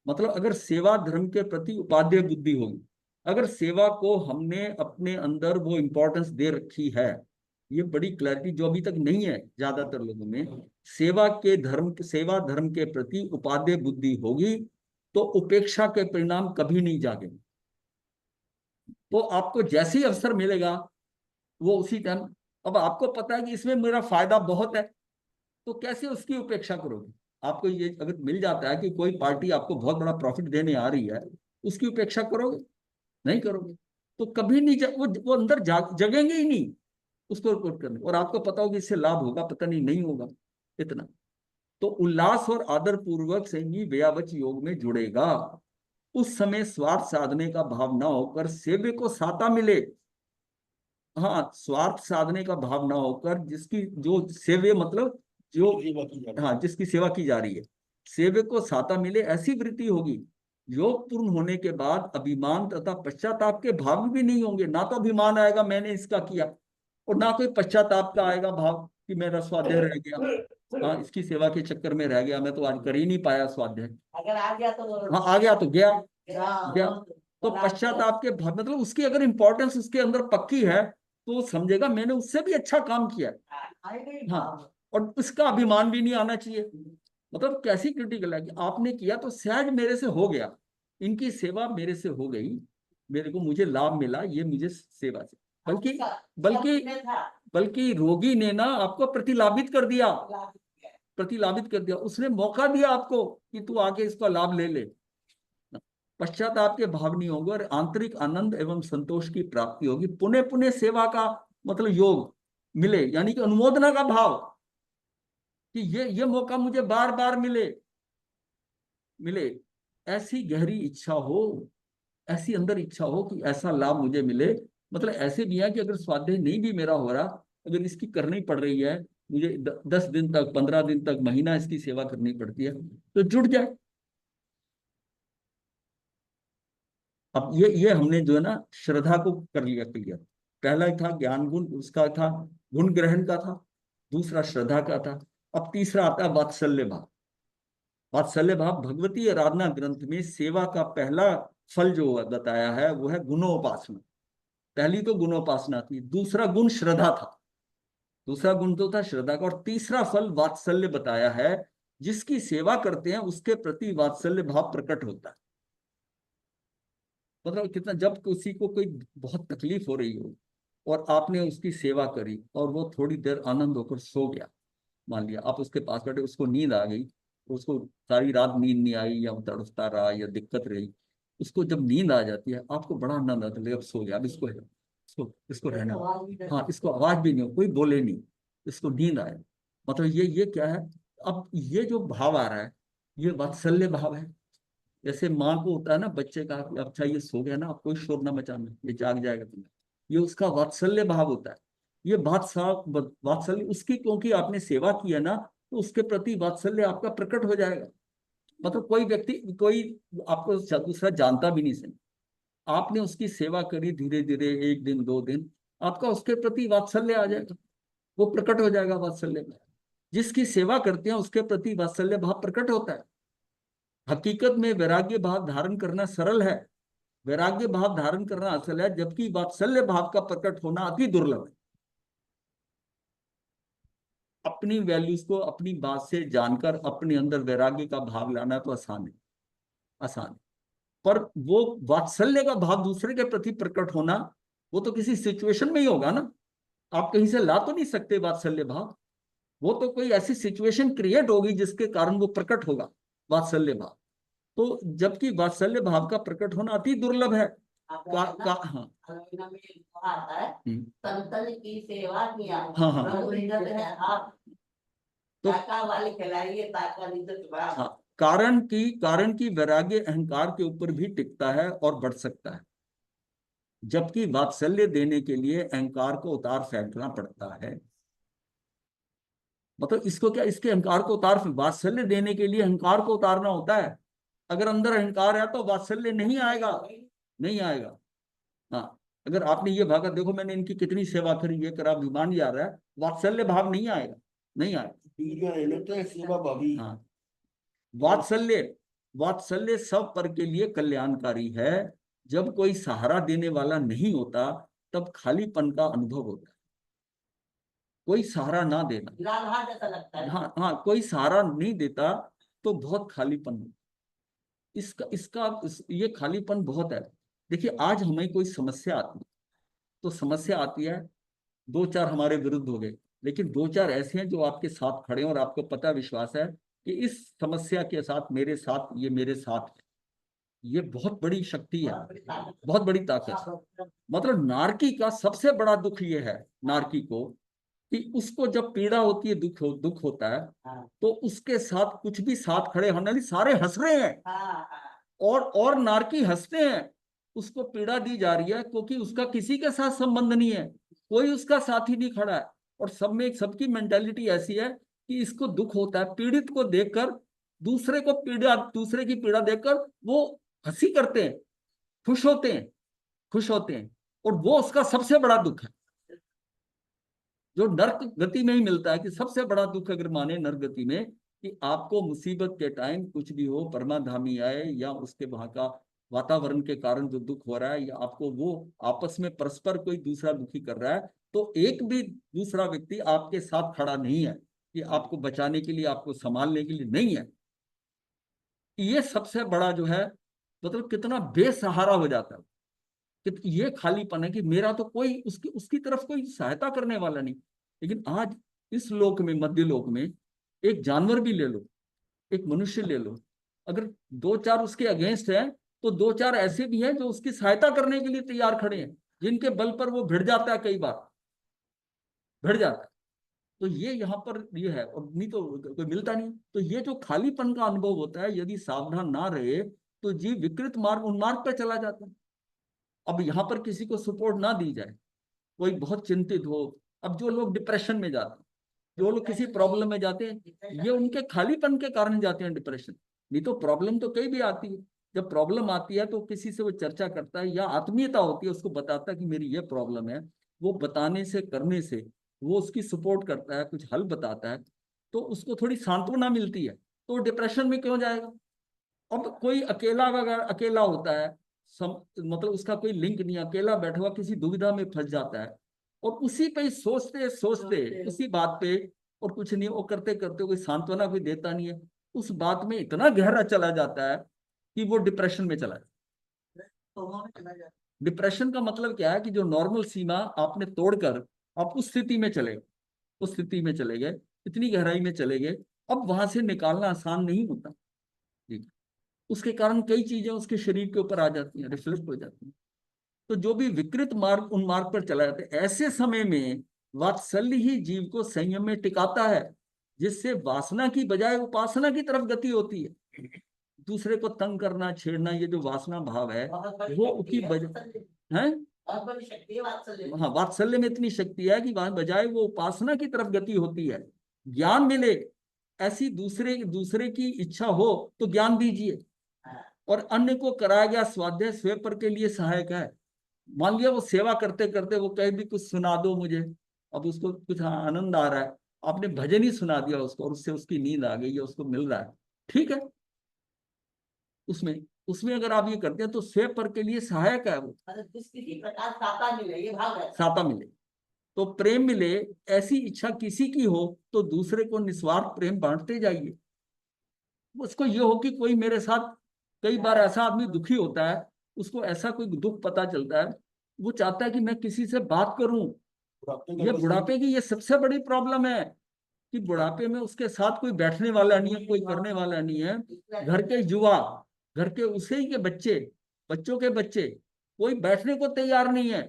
मतलब अगर सेवा धर्म के प्रति उपादेय बुद्धि होगी, अगर सेवा को हमने अपने अंदर वो इंपॉर्टेंस दे रखी है, ये बड़ी क्लैरिटी जो अभी तक नहीं है ज्यादातर लोगों में, सेवा धर्म के प्रति उपादेय बुद्धि होगी तो उपेक्षा के परिणाम कभी नहीं जागेंगे। तो आपको जैसे ही अवसर मिलेगा वो उसी टाइम, अब आपको पता है कि इसमें मेरा फायदा बहुत है, तो कैसे उसकी उपेक्षा करोगे। आपको ये अगर मिल जाता है कि कोई पार्टी आपको बहुत बड़ा प्रॉफिट देने आ रही है, उसकी उपेक्षा करोगे? नहीं करोगे। तो कभी नहीं वो अंदर जगेंगे ही नहीं उसको रिपोर्ट करने। और आपको पता होगा इससे लाभ होगा, पता नहीं होगा इतना। तो उल्लास और आदर पूर्वक से ही व्यावच योग में जुड़ेगा। उस समय स्वार्थ साधने का भाव ना होकर सेव्य को साता मिले। हाँ, स्वार्थ साधने का भाव ना होकर जिसकी जो सेव्य मतलब जो हाँ जिसकी सेवा की जा रही है, सेव्य को साता मिले, ऐसी वृत्ति होगी। योग पूर्ण होने के बाद अभिमान तथा पश्चाताप के भाव भी नहीं होंगे। ना तो अभिमान आएगा मैंने इसका किया, और ना कोई पश्चाताप का आएगा भाव कि मेरा स्वाध्याय रह गया, हाँ इसकी सेवा के चक्कर में रह गया, मैं तो आज कर ही नहीं पाया स्वाध्याय। अगर आ गया तो हाँ आ गया तो गया। तो पश्चाताप के भाव मतलब उसकी अगर इंपॉर्टेंस उसके अंदर पक्की है तो वो समझेगा मैंने उससे भी अच्छा काम किया। हाँ, और उसका अभिमान भी नहीं आना चाहिए। मतलब कैसी क्रिटिकल है कि आपने किया तो सहज मेरे से हो गया, इनकी सेवा मेरे से हो गई, मुझे लाभ मिला, ये मुझे सेवा से। बल्कि बल्कि रोगी ने ना आपको प्रतिलाभित कर दिया, उसने मौका दिया आपको कि तू आके इसका लाभ ले ले। पश्चाताप के भाव नहीं होंगे और आंतरिक आनंद एवं संतोष की प्राप्ति होगी। पुनः पुनः सेवा का मतलब योग मिले, यानी कि अनुमोदना का भाव कि ये मौका मुझे बार बार मिले। ऐसी गहरी इच्छा हो, ऐसी अंदर इच्छा हो कि ऐसा लाभ मुझे मिले। मतलब ऐसे भी है कि अगर स्वाध्याय नहीं भी मेरा हो रहा, अगर इसकी करनी पड़ रही है मुझे 10 दिन तक, 15 दिन तक, महीना इसकी सेवा करनी पड़ती है, तो जुड़ जाए। अब ये हमने जो है ना श्रद्धा को कर लिया क्लियर। पहला था ज्ञान गुण, उसका था गुण ग्रहण का था, दूसरा श्रद्धा का था। अब तीसरा आता है वात्सल्य भाव। वात्सल्य भाव भगवती आराधना ग्रंथ में सेवा का पहला फल जो बताया है वो है गुणोपासना। पहली तो गुणोपासना थी, दूसरा गुण श्रद्धा था, दूसरा गुण तो था श्रद्धा का, और तीसरा फल वात्सल्य बताया है। जिसकी सेवा करते हैं उसके प्रति वात्सल्य भाव प्रकट होता है। मतलब कितना, जब किसी को कोई बहुत तकलीफ हो रही हो और आपने उसकी सेवा करी और वो थोड़ी देर आनंद होकर सो गया, मान लिया आप उसके पास बैठे, उसको नींद आ गई, उसको सारी रात नींद नहीं आई या वो तड़पता रहा या दिक्कत रही, उसको जब नींद आ जाती है आपको बड़ा आनंद आता है, अब सो गया, अब इसको रहना, हाँ इसको आवाज भी नहीं हो, कोई बोले नहीं, इसको नींद आए। मतलब ये क्या है, अब ये जो भाव आ रहा है ये वात्सल्य भाव है। जैसे माँ को होता है ना बच्चे का, अच्छा ये सो गया ना, अब कोई शोर ना मचाना, ये जाग जाएगा तुम्हें, ये उसका वात्सल्य भाव होता है। ये वात्सल्य उसकी, क्योंकि आपने सेवा की है ना, तो उसके प्रति वात्सल्य आपका प्रकट हो जाएगा। मतलब कोई व्यक्ति, कोई आपको दूसरा जानता भी नहीं सही, आपने उसकी सेवा करी, धीरे धीरे 1 दिन 2 दिन आपका उसके प्रति वात्सल्य आ जाएगा, वो प्रकट हो जाएगा वात्सल्य भाव। जिसकी सेवा करते हैं उसके प्रति वात्सल्य भाव प्रकट होता है। हकीकत में वैराग्य भाव धारण करना सरल है, वैराग्य भाव धारण करना असल है, जबकि वात्सल्य भाव का प्रकट होना अति दुर्लभ है। अपनी वैल्यूज को अपनी बात से जानकर अपने अंदर वैराग्य का भाव लाना तो आसान है, आसान है, पर वो वात्सल्य का भाव दूसरे के प्रति प्रकट होना वो तो किसी सिचुएशन में ही होगा ना, आप कहीं से ला तो नहीं सकते वात्सल्य भाव, वो तो कोई ऐसी सिचुएशन क्रिएट होगी जिसके कारण वो प्रकट होगा वात्सल्य भाव। तो जबकि वात्सल्य भाव का प्रकट होना अति दुर्लभ है। हाँ में लिखा आता है, संतन की सेवा किया, हाँ हाँ प्रभु इज्जत है आप, तो ताका वाले खिलाइए, ताका इज्जत बाप। हाँ, कारण की वैराग्य अहंकार के ऊपर भी टिकता है और बढ़ सकता है, जबकि वात्सल्य देने के लिए अहंकार को उतार फेंकना पड़ता है। मतलब इसको क्या, इसके अहंकार को उतार, वात्सल्य देने के लिए अहंकार को उतारना होता है। अगर अंदर अहंकार है तो वात्सल्य नहीं आएगा, नहीं आएगा। हाँ, अगर आपने ये भागा, देखो मैंने इनकी कितनी सेवा करी, ये करा, अभिमान जा रहा है, वात्सल्य भाव नहीं आएगा, नहीं आएगा। सेवा भावी। हाँ, वात्सल्य सब पर के लिए कल्याणकारी है। जब कोई सहारा देने वाला नहीं होता तब खालीपन का अनुभव होता है। कोई सहारा ना देना, निराधार जैसा लगता है। हाँ, कोई सहारा नहीं देता तो बहुत खालीपन होता है। ये खालीपन बहुत है। देखिए आज हमें कोई समस्या आती है तो समस्या आती है, 2-4 हमारे विरुद्ध हो गए, लेकिन 2-4 ऐसे हैं जो आपके साथ खड़े हैं और आपको पता विश्वास है कि इस समस्या के साथ मेरे साथ, ये मेरे साथ है। ये बहुत बड़ी शक्ति है, बहुत बड़ी ताकत है। मतलब नारकी का सबसे बड़ा दुख ये है, नारकी को, कि उसको जब पीड़ा होती है, दुख होता है, तो उसके साथ कुछ भी साथ खड़े होने वाले सारे हंस रहे हैं, और नारकी हंसते हैं, उसको पीड़ा दी जा रही है, क्योंकि उसका किसी के साथ संबंध नहीं है, कोई उसका साथी नहीं खड़ा है। और सब में सबकी मेंटालिटी ऐसी है कि इसको दुख होता है, पीड़ित को देखकर, दूसरे की पीड़ा देखकर वो हंसी करते हैं, खुश होते हैं, और वो उसका सबसे बड़ा दुख है, जो नर्क गति में ही मिलता है। कि सबसे बड़ा दुख अगर माने नर्क गति में, कि आपको मुसीबत के टाइम कुछ भी हो, परमाधामी आए या उसके वहां का वातावरण के कारण जो दुख हो रहा है, या आपको वो आपस में परस्पर कोई दूसरा दुखी कर रहा है, तो एक भी दूसरा व्यक्ति आपके साथ खड़ा नहीं है कि आपको बचाने के लिए, आपको संभालने के लिए नहीं है। ये सबसे बड़ा जो है, मतलब कितना बेसहारा हो जाता है, कि ये खालीपन है कि मेरा तो कोई उसकी तरफ कोई सहायता करने वाला नहीं। लेकिन आज इस लोक में, मध्य लोक में, एक जानवर भी ले लो, एक मनुष्य ले लो, अगर 2-4 उसके अगेंस्ट है, तो 2-4 ऐसे भी हैं जो उसकी सहायता करने के लिए तैयार खड़े हैं, जिनके बल पर वो भिड़ जाता है, कई बार भिड़ जाता है। तो ये यहाँ पर ये है, और नहीं तो कोई मिलता नहीं। तो ये जो खालीपन का अनुभव होता है, यदि सावधान ना रहे तो जीव विकृत मार्ग, उन मार्ग पर चला जाता है। अब यहाँ पर किसी को सपोर्ट ना दी जाए, कोई बहुत चिंतित हो, अब जो लोग डिप्रेशन में जाते हैं, जो लोग किसी प्रॉब्लम में जाते हैं, ये उनके खालीपन के कारण जाते हैं डिप्रेशन। नहीं तो प्रॉब्लम तो कई भी आती है, जब प्रॉब्लम आती है तो किसी से वो चर्चा करता है, या आत्मीयता होती है, उसको बताता है कि मेरी ये प्रॉब्लम है, वो बताने से, करने से वो उसकी सपोर्ट करता है, कुछ हल बताता है, तो उसको थोड़ी सांत्वना मिलती है, तो डिप्रेशन में क्यों जाएगा। अब कोई अकेला होता है, मतलब उसका कोई लिंक नहीं, अकेला बैठा हुआ किसी दुविधा में फंस जाता है, और उसी पे ही सोचते उसी बात पे, और कुछ नहीं, वो करते करते कोई सांत्वना कोई देता नहीं है, उस बात में इतना गहरा चला जाता है कि वो डिप्रेशन में चला जाता है। डिप्रेशन का मतलब क्या है, कि जो नॉर्मल सीमा आपने तोड़कर आप उस स्थिति में चले गए, इतनी गहराई में चले गए, अब वहां से निकालना आसान नहीं होता। ठीक। उसके कारण कई चीजें उसके शरीर के ऊपर आ जाती हैं, रिफ्लेक्ट हो जाती हैं। तो जो भी विकृत मार्ग उन मार्ग पर चला जाता है, ऐसे समय में वात्सल्य ही जीव को संयम में टिकाता है, जिससे वासना की बजाय उपासना की तरफ गति होती है। दूसरे को तंग करना, छेड़ना, ये जो वासना भाव है बहुत बड़ी वो शक्ति उसकी है वजह वात्सल्य। है। बहुत बड़ी शक्ति है वात्सल्य में। हाँ, वात्सल्य में इतनी शक्ति है कि वहां बजाय वो उपासना की तरफ गति होती है। ज्ञान मिले, ऐसी दूसरे दूसरे की इच्छा हो तो ज्ञान दीजिए। और अन्य को कराया गया स्वाध्याय स्वयं पर के लिए सहायक है। मान लिया वो सेवा करते करते वो कहे भी कुछ सुना दो मुझे, अब उसको कुछ आनंद आ रहा है, आपने भजन ही सुना दिया उसको और उससे उसकी नींद आ गई है, उसको मिल रहा है, ठीक है। उसमें उसमें अगर आप ये करते हैं तो स्वयं पर के लिए सहायक है वो। मतलब जिस किसी प्रकार साता मिले, ये भाव है। साता मिले तो प्रेम मिले, ऐसी इच्छा किसी की हो तो दूसरे को निस्वार्थ प्रेम बांटते जाइए। उसको ये हो कि कोई मेरे साथ, कई बार ऐसा आदमी दुखी होता है, उसको ऐसा कोई दुख पता चलता है, वो चाहता है कि मैं किसी से बात करूं। ये बुढ़ापे की ये सबसे बड़ी प्रॉब्लम है कि बुढ़ापे में उसके साथ कोई बैठने वाला नहीं है, कोई करने वाला नहीं है। घर के युवा, घर के उसे ही के बच्चे, बच्चों के बच्चे, कोई बैठने को तैयार नहीं है,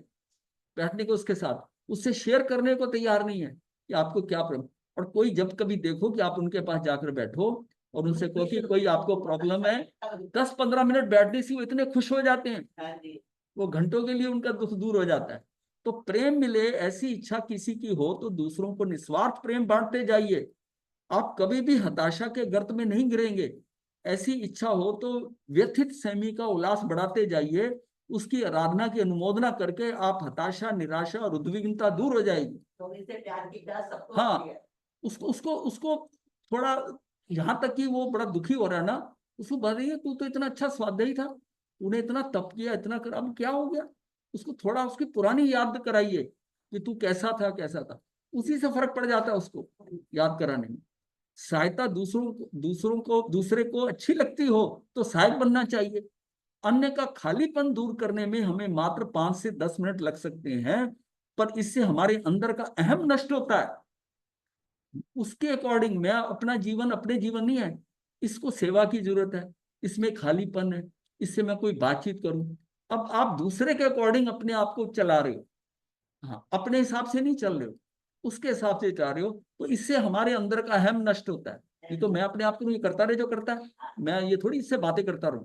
बैठने को उसके साथ, उससे शेयर करने को तैयार नहीं है कि आपको क्या प्रॉब्लम। और कोई जब कभी देखो कि आप उनके पास जाकर बैठो और उनसे कहो कि कोई आपको प्रॉब्लम है, 10-15 मिनट बैठने से वो इतने खुश हो जाते हैं, हाँ जी। वो घंटों के लिए उनका दुख दूर हो जाता है। तो प्रेम मिले, ऐसी इच्छा किसी की हो तो दूसरों को निस्वार्थ प्रेम बांटते जाइए। आप कभी भी हताशा के गर्त में नहीं गिरेंगे। ऐसी इच्छा हो तो व्यथित सहमी का उल्लास बढ़ाते जाइए। उसकी आराधना की अनुमोदना करके आप हताशा, निराशा और उद्विग्नता दूर हो जाएगी। थोड़ी से प्यार की प्यास सबको हाँ, होती है। उसको उसको उसको थोड़ा, यहाँ तक कि वो बड़ा दुखी हो रहा है ना, उसको बताइए तू तो इतना अच्छा स्वाध्यायी था, तूने इतना तप किया, इतना कर, अब क्या हो गया। उसको थोड़ा उसकी पुरानी याद कराइए कि तू कैसा था कैसा था, उसी से फर्क पड़ जाता है उसको याद कराने में। सहायता दूसरे को अच्छी लगती हो तो सहायक बनना चाहिए। अन्य का खालीपन दूर करने में हमें मात्र 5 से 10 मिनट लग सकते हैं, पर इससे हमारे अंदर का अहम नष्ट होता है। उसके अकॉर्डिंग मैं अपना जीवन, अपने जीवन नहीं है, इसको सेवा की जरूरत है, इसमें खालीपन है, इससे मैं कोई बातचीत करूं। अब आप दूसरे के अकॉर्डिंग अपने आप को चला रहे हो, हाँ, अपने हिसाब से नहीं चल रहे हो, उसके हिसाब से चला रहे हो, तो इससे हमारे अंदर का अहम नष्ट होता है। ये तो मैं अपने आप को ये करता रहे जो करता है, मैं ये थोड़ी इससे बातें करता रहूं,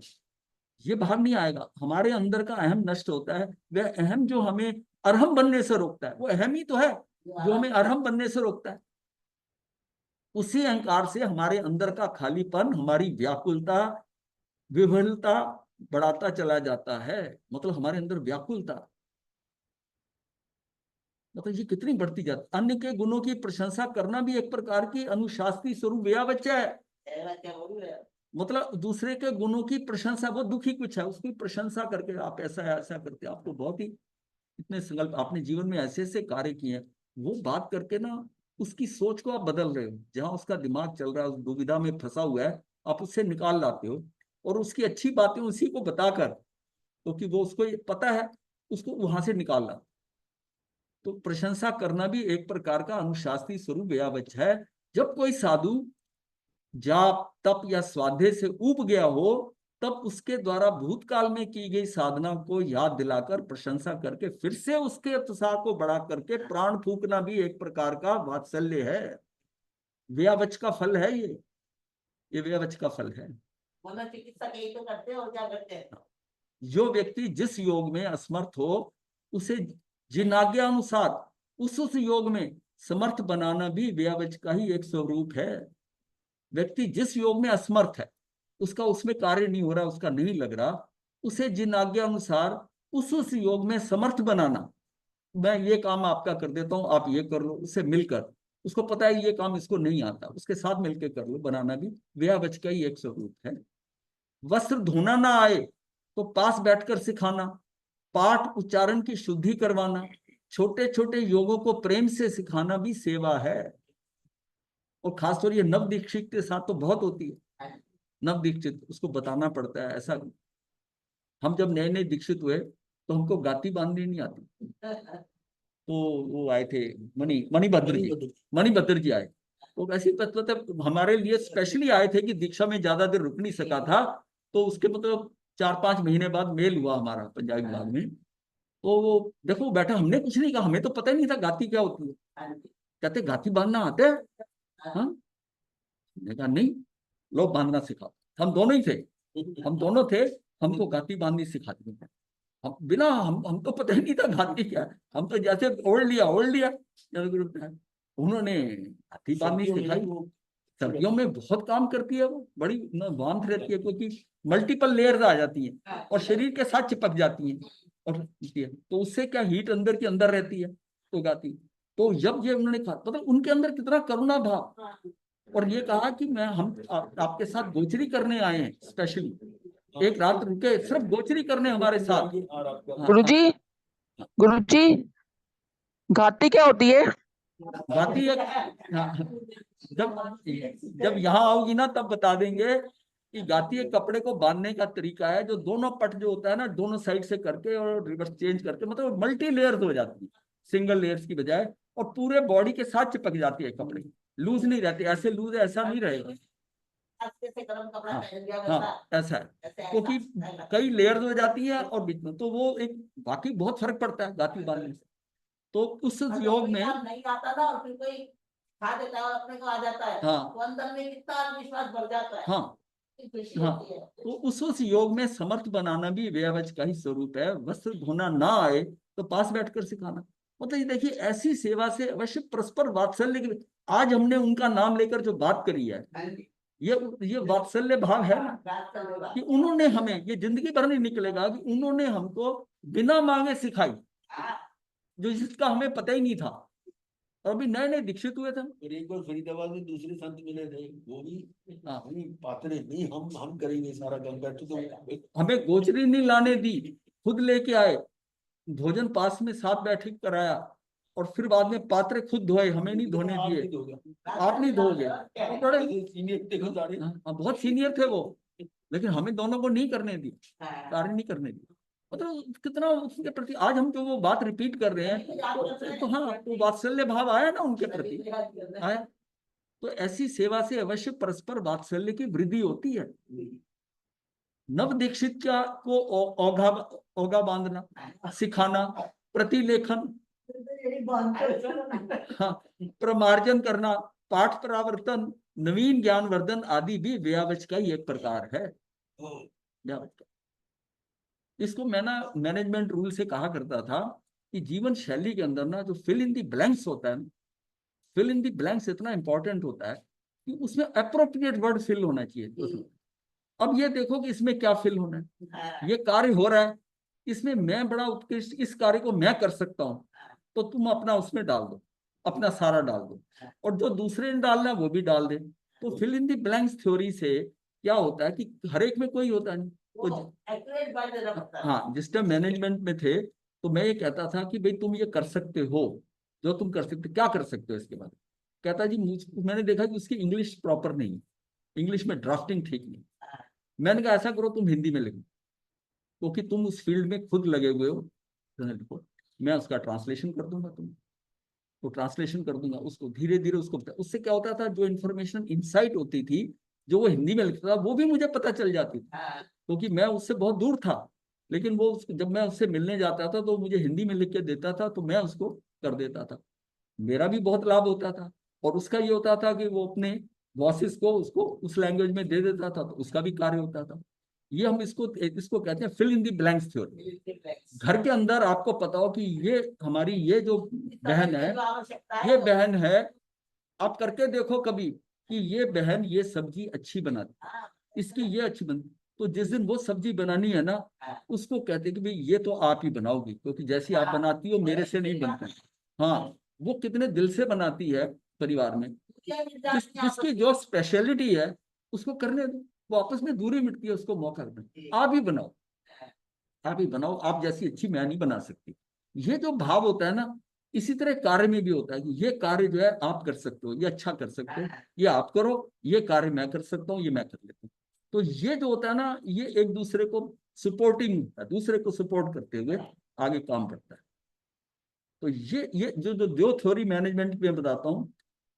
ये बाहर नहीं आएगा। हमारे अंदर का अहम नष्ट होता है। वह अहम जो हमें अरहम बनने से रोकता है, वो अहम ही तो है जो हमें अरहम बनने से रोकता है। उसी अहंकार से हमारे अंदर का खालीपन, हमारी व्याकुलता, विफलता बढ़ाता चला जाता है। मतलब हमारे अंदर व्याकुलता, मतलब ये कितनी बढ़ती जाती। अन्य के गुणों की प्रशंसा करना भी एक प्रकार की अनुशास्त्री स्वरूप व्या बच्चा है। क्या बोल रहे हैं? मतलब दूसरे के गुणों की प्रशंसा, वो दुखी कुछ है उसकी प्रशंसा करके आप ऐसा ऐसा करते, आपको बहुत ही इतने संकल्प, आपने जीवन में ऐसे ऐसे कार्य किए हैं, वो बात करके ना उसकी सोच को आप बदल रहे हो। जहां उसका दिमाग चल रहा है, उस दुविधा में फंसा हुआ है, आप उससे निकाल लाते हो और उसकी अच्छी बातें उसी को बताकर, क्योंकि वो उसको ये पता है, उसको वहां से निकाल ला। तो प्रशंसा करना भी एक प्रकार का अनुशास्त्री स्वरूप व्यावच है। जब कोई साधु जाप, तप या स्वाध्याय से ऊब गया हो, तब उसके द्वारा भूतकाल में की गई साधना को याद दिलाकर प्रशंसा करके फिर से उसके उत्साह को बढ़ा करके प्राण फूकना भी एक प्रकार का वात्सल्य है। व्यावच का फल है ये व्यावच का फल है। मनोचिकित्सक यही तो करते हैं और क्या करते हैं। जो व्यक्ति जिस योग में असमर्थ हो, उसे जिनाज्ञा अनुसार उस योग में समर्थ बनाना भी व्यावच का ही एक स्वरूप है। व्यक्ति जिस योग में असमर्थ है, उसका उसमें कार्य नहीं हो रहा, उसका नहीं लग रहा, उसे जिन आज्ञा अनुसार उस योग में समर्थ बनाना, मैं ये काम आपका कर देता हूं, आप ये कर लो, उससे मिलकर, उसको पता है ये काम इसको नहीं आता, उसके साथ मिलकर कर लो, बनाना भी व्यावच का ही एक स्वरूप है। वस्त्र धोना ना आए तो पास बैठकर सिखाना, पाठ उच्चारण की शुद्धि करवाना, छोटे छोटे योगों को प्रेम से सिखाना भी सेवा है। और खासतौर ये नव दीक्षित के साथ तो बहुत होती है। नव दीक्षित, उसको बताना पड़ता है ऐसा। हम जब नए नए दीक्षित हुए तो हमको गाती बांधनी नहीं आती, तो वो आए थे मणिभद्र जी आए, तो ऐसी मतलब हमारे लिए स्पेशली आए थे कि दीक्षा में ज्यादा देर रुक नहीं सका था, तो उसके मतलब 4-5 महीने बाद मेल हुआ हमारा पंजाबी बाग में। तो वो देखो बैठा, हमने कुछ नहीं कहा, हमें तो पता ही नहीं था गाती क्या होती है। हाँ जी, कहते गाती बांधना आता है? हाँ, हमने कहा नहीं, लो बांधना सिखाओ। हम दोनों ही थे, हम दोनों थे, हमको गाती बांधनी सिखाती थी। हम बिना हमको पता ही नहीं था गाती क्या है। हम तो जैसे ओढ़ लिया उन्होंने गाती बांधनी सर्दियों में सिखाई। वो सर्दियों में बहुत काम करती है वो, बड़ी वार्मथ रहती है, क्योंकि मल्टीपल लेयर्स आ जाती हैं और शरीर के साथ चिपक जाती हैं, और तो उससे क्या हीट अंदर की अंदर रहती है, तो गाती। तो जब ये उन्होंने कहा, मतलब उनके अंदर कितना करुणा भाव, और ये कहा कि मैं हम आपके साथ गोचरी करने आए हैं स्पेशली, एक रात रुके सिर्फ गोचरी करने हमारे साथ। हाँ, गुरुजी, गुरुजी, घाटी क्या होती है? गाती है। हाँ, जब जब यहाँ आओगी ना तब बता देंगे कि गाती है कपड़े को बांधने का तरीका है, जो दोनों पट जो होता है ना, दोनों साइड से करके और रिवर्स चेंज करके, मतलब मल्टी लेयर्स हो जाती है सिंगल लेयर्स की बजाय, और पूरे बॉडी के साथ चिपक जाती है कपड़े, लूज नहीं रहते। ऐसे लूज ऐसा नहीं रहेगा। अच्छे से गर्म कपड़ा हाँ, पहन लिया हाँ, वैसा, ऐसा है, ऐसे क्योंकि ऐसा कई लेयर्स हो जाती है और बीच में, तो वो एक बाकी बहुत फर्क पड़ता है गाती बांधने से। तो उस योग में नहीं आता था और फिर कोई खा देता है और अपने को आ जाता है, हाँ, तो अंदर में कितना आत्मविश्वास बढ़ जाता है। हाँ, ये खुशी हाँ, होती है। तो उस योग में समर्थ बनाना भी व्यवच का ही स्वरूप है। वस्त्र धोना ना आए तो पास बैठकर सिखाना। मतलब ये देखिए, ऐसी सेवा से अवश्य परस्पर वात्सल्य की, आज हमने उनका नाम लेकर जो बात करी है, ये वात्सल्य भाव है ना, कि उन्होंने हमें, ये जिंदगी भर नहीं निकलेगा कि उन्होंने हमको बिना मांगे सिखाई, जो जिसका हमें पता ही नहीं था, और अभी नए नए दीक्षित हुए थे। और एक बार फरीदाबाद में दूसरे संत मिले थे, वो भी हाँ, नहीं पात्रे नहीं, हम करेंगे सारा काम करते, तो हमें गोचरी नहीं लाने दी, खुद लेके आए, भोजन पास में साथ बैठे कराया, और फिर बाद में पात्र खुद धोए, हमें नहीं धोने आप दिए। नहीं दोगे, आप नहीं धोगे, वो बड़े सीनियर देखो सारे। बहुत सीनियर थे वो, लेकिन हमें दोनों को नहीं करने दी, कार्य नहीं करने दी। मतलब कितना उसके प्रति आज हम जो वो बात रिपीट कर रहे हैं, तो हाँ, तो वात्सल्य भाव आया ना उनके प्रति, आया। तो ऐसी सेवा से अवश्य परस्पर वात्सल्य की वृद्धि होती है। नव दीक्षित का को ओघा ओघा बांधना सिखाना, प्रतिलेखन, हाँ, प्रमार्जन करना, पाठ परावर्तन, नवीन ज्ञान वर्धन आदि भी व्यावच का ही एक प्रकार है। व्यावच का, इसको मैं ना मैनेजमेंट रूल से कहा करता था कि जीवन शैली के अंदर ना जो फिल इन दी ब्लैंक्स होता है, फिल इन दी ब्लैंक्स इतना इंपॉर्टेंट होता है कि उसमें अप्रोप्रिएट वर्ड फिल होना चाहिए उसमें। अब ये देखो कि इसमें क्या फिल होना है, ये कार्य हो रहा है, इसमें मैं बड़ा उत्कृष्ट, इस कार्य को मैं कर सकता हूं, तो तुम अपना उसमें डाल दो, अपना सारा डाल दो, और जो दूसरे ने डालना है वो भी डाल दे। तो fill in the blanks theory से क्या होता है कि हर एक में कोई होता नहीं। तो हाँ, जिस टाइम मैनेजमेंट में थे तो मैं ये कहता था कि भाई तुम ये कर सकते हो, जो तुम कर सकते, क्या कर सकते हो इसके बाद। कहता जी मैंने देखा कि उसकी इंग्लिश प्रॉपर नहीं, इंग्लिश में ड्राफ्टिंग ठीक नहीं। मैंने कहा ऐसा करो तुम हिंदी में लिखो, क्योंकि तुम उस फील्ड में खुद लगे हुए हो, लिखो, मैं उसका ट्रांसलेशन कर दूंगा, तुम तो ट्रांसलेशन कर दूंगा उसको, धीरे धीरे उसको उससे क्या होता था, जो इन्फॉर्मेशन इनसाइट होती थी जो वो हिंदी में लिखता था वो भी मुझे पता चल जाती थी, क्योंकि मैं उससे बहुत दूर था। लेकिन वो जब मैं उससे मिलने जाता था तो मुझे हिंदी में लिख के देता था, तो मैं उसको कर देता था, मेरा भी बहुत लाभ होता था। और उसका ये होता था कि वो अपने बॉसेस को उसको उस लैंग्वेज में दे देता था, तो उसका भी कार्य होता था। ये हम इसको कहते हैं fill in the blanks theory. घर के अंदर आपको पता हो कि ये हमारी ये जो बहन है, ये बहन है, आप करके देखो कभी कि ये बहन ये सब्जी अच्छी बनाती, इसकी ये अच्छी बनती, तो जिस दिन वो सब्जी बनानी है ना, उसको कहते हैं कि भाई ये तो आप ही बनाओगी, क्योंकि जैसी आप बनाती हो मेरे से नहीं बनती। हाँ, वो कितने दिल से बनाती है परिवार में, जिसकी जो स्पेशलिटी है उसको करने दो, वो आपस में दूरी मिटती है, उसको मौका देना, आप ही बनाओ, आप ही बनाओ, आप जैसी अच्छी मैं नहीं बना सकती। ये जो भाव होता है ना, इसी तरह कार्य में भी होता है कि ये कार्य जो है आप कर सकते हो, ये अच्छा कर सकते हो, ये आप करो, ये कार्य मैं कर सकता हूँ, ये मैं कर लेता हूँ। तो ये जो होता है ना, ये एक दूसरे को सपोर्टिंग होता है, दूसरे को सपोर्ट करते हुए आगे काम करता है। तो ये जो थ्योरी मैनेजमेंट में बताता हूँ,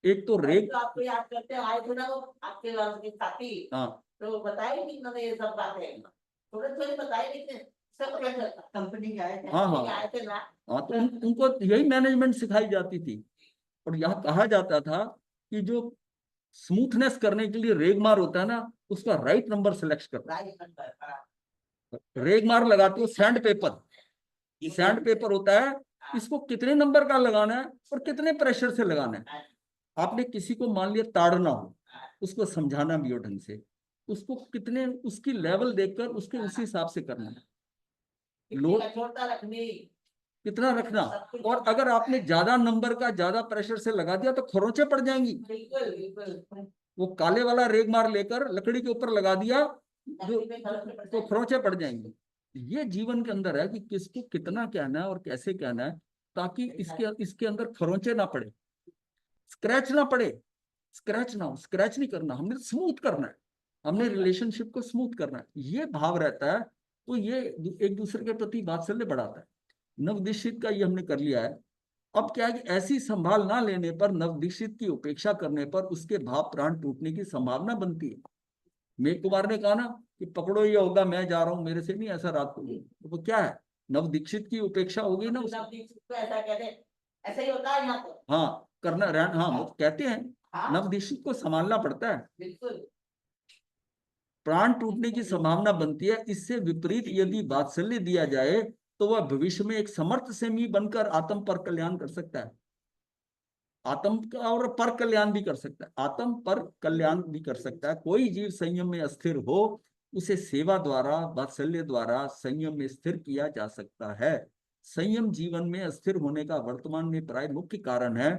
एक तो रेग, तो आपको याद करते हैं, आए थे ना वो आपके के साथी, हाँ तो बताए कि मैंने ये सब बातें थोड़े थोड़े बताए, लेकिन सब कंपनी के आए थे, हाँ हाँ आए थे ना। हाँ, तो उनको यही मैनेजमेंट सिखाई जाती थी। और यहाँ कहा जाता था कि जो स्मूथनेस करने के लिए रेगमार होता है ना, उसका राइट नंबर सिलेक्ट करना। राइट नंबर, हाँ। रेगमार लगाते हो सैंड पेपर, ये सैंड पेपर होता है, इसको कितने नंबर का लगाना है और कितने प्रेशर से लगाना है। आपने किसी को मान लिया ताड़ना हो, उसको समझाना भी हो ढंग से, उसको कितने, उसकी लेवल देखकर उसके उसी हिसाब से करना है। लोग कठोरता रखनी, कितना रखना, और अगर आपने ज्यादा नंबर का ज्यादा प्रेशर से लगा दिया तो खरोंचे पड़ जाएंगी। बिल्कुल बिल्कुल। वो काले वाला रेगमार लेकर लकड़ी के ऊपर लगा दिया तो खरोंचे पड़ जाएंगे। ये जीवन के अंदर है कि किसको कितना कहना है और कैसे कहना है, ताकि इसके अंदर खरोंचे ना पड़े, स्क्रैच ना पड़े। स्क्रैच ना हो, स्क्रैच नहीं करना, हमने स्मूथ करना है, हमने रिलेशनशिप को स्मूथ करना है, ये भाव रहता है। तो ये एक दूसरे के प्रति वात्सल्य बढ़ाता है। नवदीक्षित का ये हमने कर लिया है। अब क्या है कि ऐसी संभाल ना लेने पर, नवदीक्षित की उपेक्षा करने पर उसके भाव प्राण टूटने की संभावना बनती है। मेघ कुमार ने कहा ना कि पकड़ो ये होगा, मैं जा रहा हूं, मेरे से नहीं ऐसा रात को, तो वो क्या है, नवदीक्षित की उपेक्षा होगी ना उसको। ऐसा कहते, ऐसा ही होता है यहाँ तो। हाँ करना रहना, हाँ वो कहते हैं हाँ, नवदीक्षित को संभालना पड़ता है, बिल्कुल। प्राण टूटने की संभावना बनती है। इससे विपरीत यदि वात्सल्य दिया जाए तो वह भविष्य में एक समर्थ सेमी बनकर आत्म पर कल्याण कर सकता है, आत्म का और पर कल्याण भी कर सकता है, आत्म पर कल्याण भी कर सकता है। कोई जीव संयम में अस्थिर हो, उसे सेवा द्वारा, वात्सल्य द्वारा संयम में स्थिर किया जा सकता है। संयम जीवन में अस्थिर होने का वर्तमान में प्राय मुख्य कारण है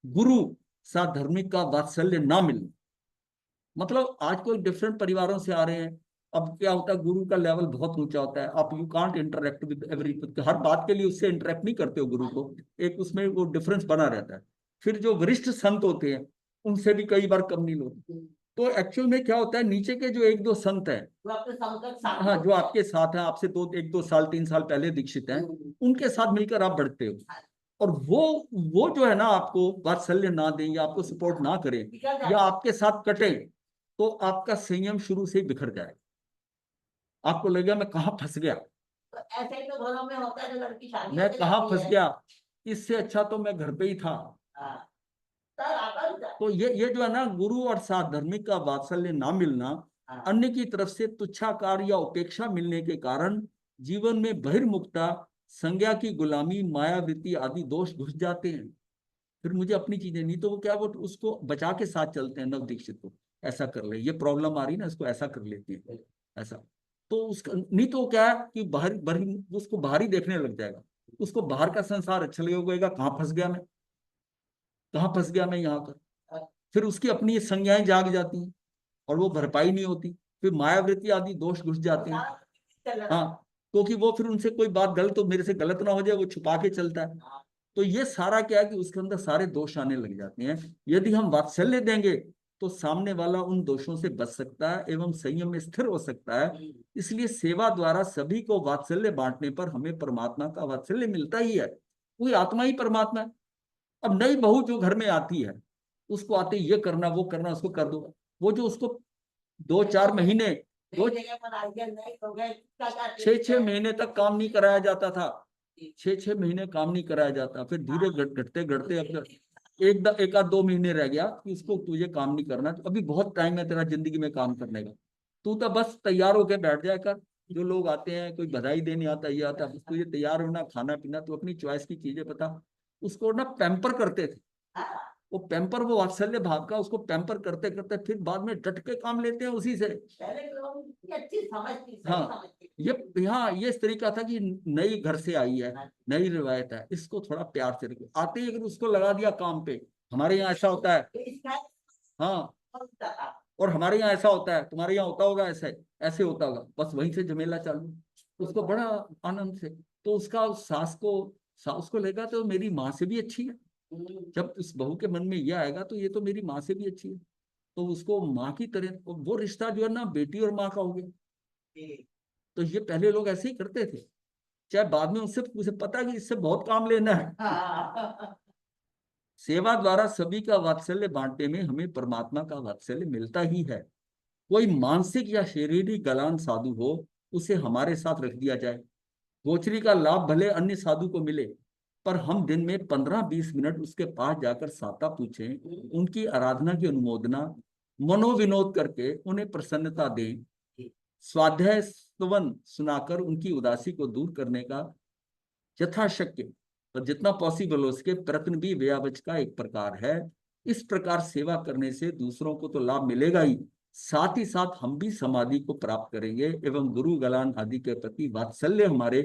गुरु साधर्मिक का वात्सल्य ना मिलना। मतलब आज कोई डिफरेंट परिवारों से आ रहे हैं, अब क्या होता है, गुरु का लेवल बहुत ऊंचा होता है, आप you can't interact with every, हर बात के लिए उससे इंटरेक्ट नहीं करते हो गुरु को, एक उसमें वो डिफरेंस बना रहता है। फिर जो वरिष्ठ संत होते हैं उनसे भी कई बार कम नहीं होते। तो एक्चुअल में क्या होता है, नीचे के जो एक दो संत हैं, जो आपके संकट साथ हाँ जो आपके साथ हैं, आपसे एक दो साल 3 साल पहले दीक्षित हैं, उनके साथ मिलकर आप बढ़ते हो। और वो जो है ना, आपको वात्सल्य ना दें या आपको सपोर्ट ना करें या आपके साथ कटे, तो आपका संयम शुरू से ही बिखर जाएगा। आपको लगेगा मैं कहाँ फंस गया, तो ऐसे ही तो घरों में होता है, जो लड़की शादी मैं होके कहाँ जाती फंस है। गया, इससे अच्छा तो मैं घर पे ही था। हाँ, सर आता है। तो ये जो है ना, गुरु और साधर्मिक का वात्सल्य ना मिलना, हाँ, अन्य की तरफ से तुच्छाकार या उपेक्षा मिलने के कारण जीवन में बहिर्मुखता, संज्ञा की गुलामी, मायावृत्ति आदि दोष घुस जाते हैं। फिर मुझे अपनी चीजें नहीं, तो वो क्या, वो उसको बचा के साथ चलते हैं नव दीक्षित को, ऐसा कर ले, ये प्रॉब्लम आ रही ना, इसको ऐसा कर लेते हैं, ऐसा। तो उसका नहीं, तो क्या है कि बाहरी बाहरी उसको बाहरी देखने लग जाएगा, उसको बाहर का संसार अच्छा लगेगा, कहाँ फंस गया मैं, कहाँ फंस गया मैं यहाँ पर। फिर उसकी अपनी संज्ञाएं जाग जाती हैं और वो भरपाई नहीं होती, फिर मायावृत्ति आदि दोष घुस जाते हैं। हाँ, क्योंकि वो फिर उनसे कोई बात गलत, तो मेरे से गलत ना हो जाए, वो छुपा के चलता है। तो ये सारा क्या है कि उसके अंदर सारे दोष आने लग जाते हैं। यदि हम वात्सल्य देंगे तो सामने वाला उन दोषों से बच सकता है एवं संयम में स्थिर हो सकता है। इसलिए सेवा द्वारा सभी को वात्सल्य बांटने पर हमें परमात्मा का वात्सल्य मिलता ही है, वही आत्मा ही परमात्मा है। अब नई बहू जो घर में आती है, उसको आते ये करना वो करना, उसको कर दो, वो जो उसको 2-4 महीने, दो 6-6 महीने तक काम नहीं कराया जाता था, 6-6 महीने काम नहीं कराया जाता, फिर धीरे घटते घटते अब एक आध 2 महीने रह गया कि उसको तुझे काम नहीं करना, तो अभी बहुत टाइम है तेरा जिंदगी में काम करने का, तू तो बस तैयार होके बैठ जाया कर। जो लोग आते हैं, कोई बधाई देने आता, ये आता, बस तुझे तैयार होना, खाना पीना, तो अपनी चॉइस की चीजें बता। उसको ना पैम्पर करते थे, वो पैम्पर, वो वात्सल्य भाव का, उसको पैम्पर करते करते फिर बाद में डट के काम लेते हैं उसी से। हाँ, ये इस तरीका था कि नई घर से आई है, नई रिवायत है, इसको थोड़ा प्यार से रखो, आते ही अगर उसको लगा दिया काम पे। हमारे यहाँ ऐसा होता है, हाँ, और हमारे यहाँ ऐसा होता है, तुम्हारे यहाँ होता होगा ऐसे, ऐसे होता होगा, बस वहीं से झमेला चालू, उसको बड़ा आनंद से। तो उसका सास को लेगा तो मेरी माँ से भी अच्छी है, जब उस बहू के मन में ये आएगा तो ये तो मेरी माँ से भी अच्छी है, तो उसको माँ की तरह, वो रिश्ता जो है ना बेटी और माँ का हो गया। तो ये पहले लोग ऐसे ही करते थे, चाहे बाद में उसे पता कि इससे बहुत काम लेना है। सेवा द्वारा सभी का वात्सल्य बांटने में हमें परमात्मा का वात्सल्य मिलता ही है। कोई मानसिक या शारीरिक गलान साधु हो, उसे हमारे साथ रख दिया जाए। गोचरी का लाभ भले अन्य साधु को मिले, पर हम दिन में 15-20 मिनट उसके पास जाकर साता पूछें, उनकी आराधना की अनुमोदना मनोविनोद करके उन्हें प्रसन्नता दें, स्वाध्याय स्तवन सुनाकर उनकी उदासी को दूर करने का यथाशक्य और जितना पॉसिबल हो उसके प्रयत्न भी व्यावच का एक प्रकार है। इस प्रकार सेवा करने से दूसरों को तो लाभ मिलेगा ही, साथ ही साथ हम भी समाधि को प्राप्त करेंगे एवं गुरु गलान आदि के प्रति वात्सल्य, हमारे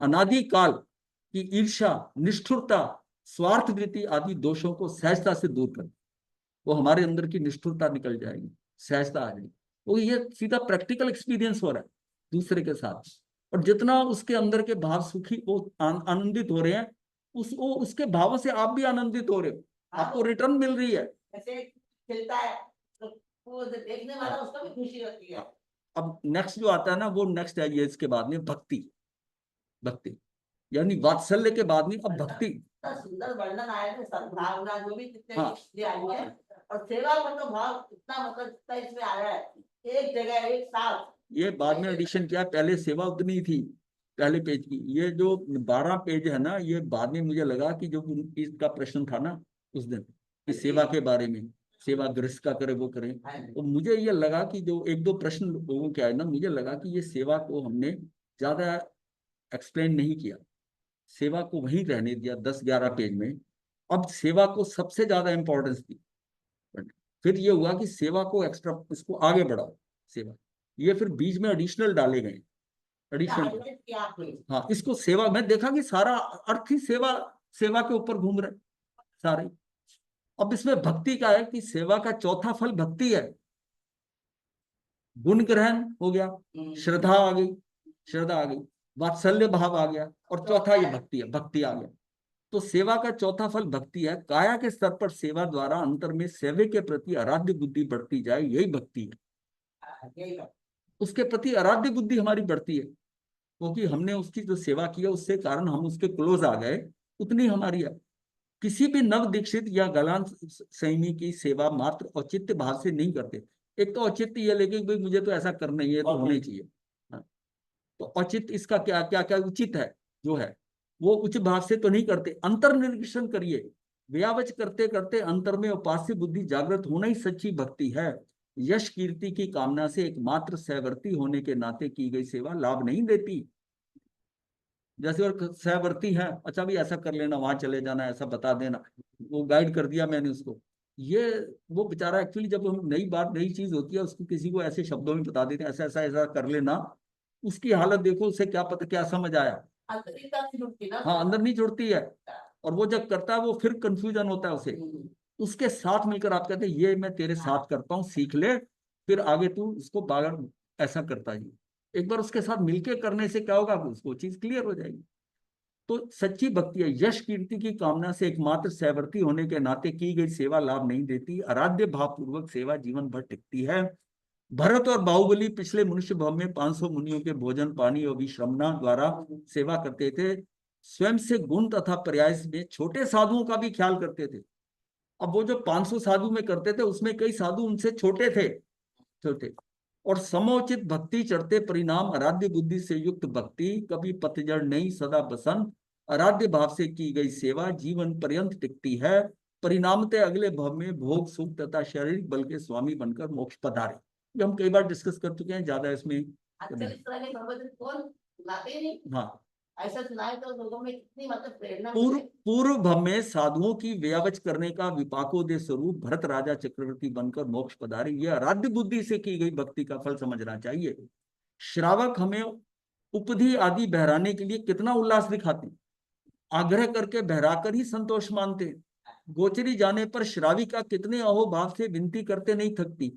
अनादि काल की ईर्ष्या, निष्ठुरता, स्वार्थ वृत्ति आदि दोषों को सहजता से दूर कर, वो हमारे अंदर की निष्ठुरता निकल जाएगी, सहजता आ जाएगी। तो ये सीधा प्रैक्टिकल एक्सपीरियंस हो रहा है दूसरे के साथ। और जितना उसके अंदर के भाव सुखी वो आनंदित हो रहे हैं, उसके भावों से आप भी आनंदित हो रहे हो, आपको रिटर्न मिल रही है। ऐसे खिलता है तो वो देखने वाला उसको भी खुशी होती है। अब नेक्स्ट जो आता है ना, वो नेक्स्ट है ये, इसके बाद में भक्ति। भक्ति यानी वात्सल्य के बाद में अब भक्ति। इतना सुंदर वर्णन आया है, सद्भावना जो भी जितने हाँ। चीजें आई है, और सेवा मतलब भाव इतना मतलब इतना इसमें आया है, एक जगह एक साथ। ये बाद में एडिशन किया, पहले सेवा उतनी ही थी पहले पेज की। ये जो 12 पेज है ना, ये बाद में मुझे लगा कि जो इसका प्रश्न था ना उस दिन कि सेवा के बारे में, सेवा गृहस्थ का करे वो करे, तो मुझे ये लगा कि जो 1-2 प्रश्न लोगों के आए ना, मुझे लगा कि ये सेवा को हमने ज्यादा एक्सप्लेन नहीं किया, सेवा को वहीं रहने दिया 10-11 पेज में। अब सेवा को सबसे ज्यादा इंपॉर्टेंस दी, फिर ये हुआ कि सेवा को एक्स्ट्रा, इसको आगे बढ़ाओ सेवा, ये फिर बीच में एडिशनल डाले गए, एडिशनल। हाँ, इसको सेवा में देखा कि सारा अर्थ ही सेवा, सेवा के ऊपर घूम रहे सारे। अब इसमें भक्ति का है कि सेवा का चौथा फल भक्ति है, गुण ग्रहण हो गया, श्रद्धा आ गई, श्रद्धा आ गई, वात्सल्य भाव आ गया, और चौथा ये भक्ति है, भक्ति आ गया। तो सेवा का चौथा फल भक्ति है। काया के स्तर पर सेवा द्वारा अंतर में सेवे के प्रति आराध्य बुद्धि बढ़ती जाए, यही भक्ति है। उसके प्रति आराध्य बुद्धि हमारी बढ़ती है, क्योंकि हमने उसकी जो सेवा की है उससे कारण हम उसके क्लोज आ गए, उतनी हमारी है। किसी भी नव दीक्षित या गलान संयमी की सेवा मात्र औचित्य भाव से नहीं करते। एक तो औचित्य ये लेके भाई मुझे तो ऐसा करना ही है, तो होना ही चाहिए। तो औचित्य इसका क्या क्या क्या उचित है जो है, वो उच्च भाव से तो नहीं करते। अंतर निरीक्षण करिए, व्यावच करते करते अंतर में उपास्य बुद्धि जागृत होना ही सच्ची भक्ति है। यश कीर्ति की कामना से एकमात्र सहवर्ती होने के नाते की गई सेवा लाभ नहीं देती। जैसे और सहवर्ती है, अच्छा भी ऐसा कर लेना, वहां चले जाना, ऐसा बता देना, वो गाइड कर दिया मैंने उसको। ये वो बेचारा एक्चुअली जब हम नई बात नई चीज होती है उसको किसी को ऐसे शब्दों में बता देते हैं, ऐसा ऐसा ऐसा कर लेना, उसकी हालत देखो, उसे क्या पता क्या समझ आया। हाँ, अंदर नहीं जुड़ती है, और वो जब करता है वो फिर कंफ्यूजन होता है उसे। उसके साथ मिलकर आप कहते हैं ये मैं तेरे साथ करता हूँ, सीख ले, फिर आगे तू इसको बागर ऐसा करता है। एक बार उसके साथ मिलके करने से क्या होगा, उसको चीज क्लियर हो जाएगी। तो सच्ची भक्ति है। यश कीर्ति की कामना से एकमात्र सहवर्ती होने के नाते की गई सेवा लाभ नहीं देती। आराध्य भाव पूर्वक सेवा जीवन भर टिकती है। भरत और बाहुबली पिछले मनुष्य भव में 500 मुनियों के भोजन पानी और विश्रमणा द्वारा सेवा करते थे। स्वयं से गुण तथा पर्याय में छोटे साधुओं का भी ख्याल करते थे। अब वो जो 500 साधु में करते थे उसमें कई साधु उनसे छोटे थे, छोटे। और समोचित भक्ति चढ़ते परिणाम आराध्य बुद्धि से युक्त भक्ति कभी पतझड़ नहीं, सदा बसंत। आराध्य भाव से की गई सेवा जीवन पर्यंत टिकती है। परिणामतः अगले भव में भोग सुख तथा शारीरिक बल के स्वामी बनकर मोक्ष पधारे। ये हम कई बार डिस्कस कर चुके हैं, ज्यादा इसमें हाँ। ऐसा सुनाए तो लोगों में कितनी मतलब प्रेरणा। पूर्व भव में साधुओं की व्यावच करने का विपाकोदय स्वरूप भरत राजा चक्रवर्ती बनकर मोक्ष पधारे। यह आराध्य बुद्धि से की गई भक्ति का फल समझना चाहिए। श्रावक हमें उपधि आदि बहराने के लिए कितना उल्लास दिखाते हैं, आग्रह करके बहराकर ही संतोष मानते हैं। गोचरी जाने पर श्राविका कितने अहोभाव से विनती करते नहीं थकती।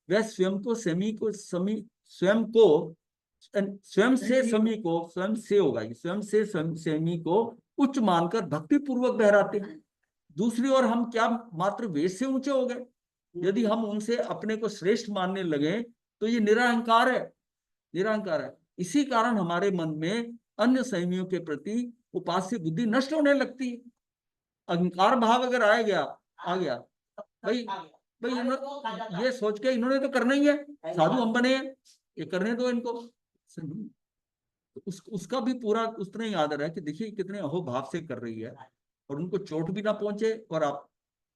वह स्वयं को समी को समी स्वयं को स्वयं से समी को स्वयं से होगा, स्वयं से समी को उच्च मानकर भक्ति पूर्वक बहराते हैं। दूसरी ओर हम क्या मात्र वेश से ऊंचे हो गए? यदि हम उनसे अपने को श्रेष्ठ मानने लगे तो ये निरहंकार है, निरहंकार है। इसी कारण हमारे मन में अन्य संयमियों के प्रति उपास्य बुद्धि नष्ट होने लगती है। अहंकार भाव अगर आ गया भाई भाई ये सोच के इन्होंने तो करना ही है, साधु हम बने हैं, ये करने दो इनको। तो उसका भी पूरा उतना ही आदर है कि देखिए कितने अहोभाव से कर रही है, और उनको चोट भी ना पहुंचे, और आप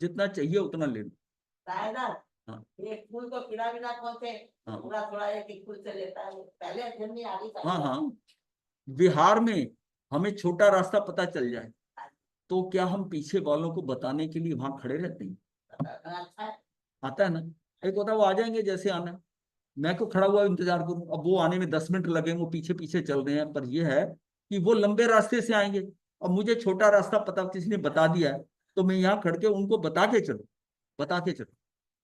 जितना चाहिए उतना ले लो। हाँ एक फूल को कीड़ा भी ना पहुंचे, हाँ पूरा थोड़ा एक फूल से लेता है, पहले अध्ययन में आगे हाँ हाँ। बिहार में हमें छोटा रास्ता पता चल जाए तो क्या हम पीछे वालों को बताने के लिए वहां खड़े रहते हैं? अच्छा है। आता है ना, एक होता है वो आ जाएंगे जैसे आना, मैं को खड़ा हुआ इंतजार करूं, अब वो आने में 10 मिनट लगे, वो पीछे पीछे चल रहे हैं, पर ये है कि वो लंबे रास्ते से आएंगे, अब मुझे छोटा रास्ता पता किसी ने बता दिया है, तो मैं यहाँ खड़ के उनको बता के चलो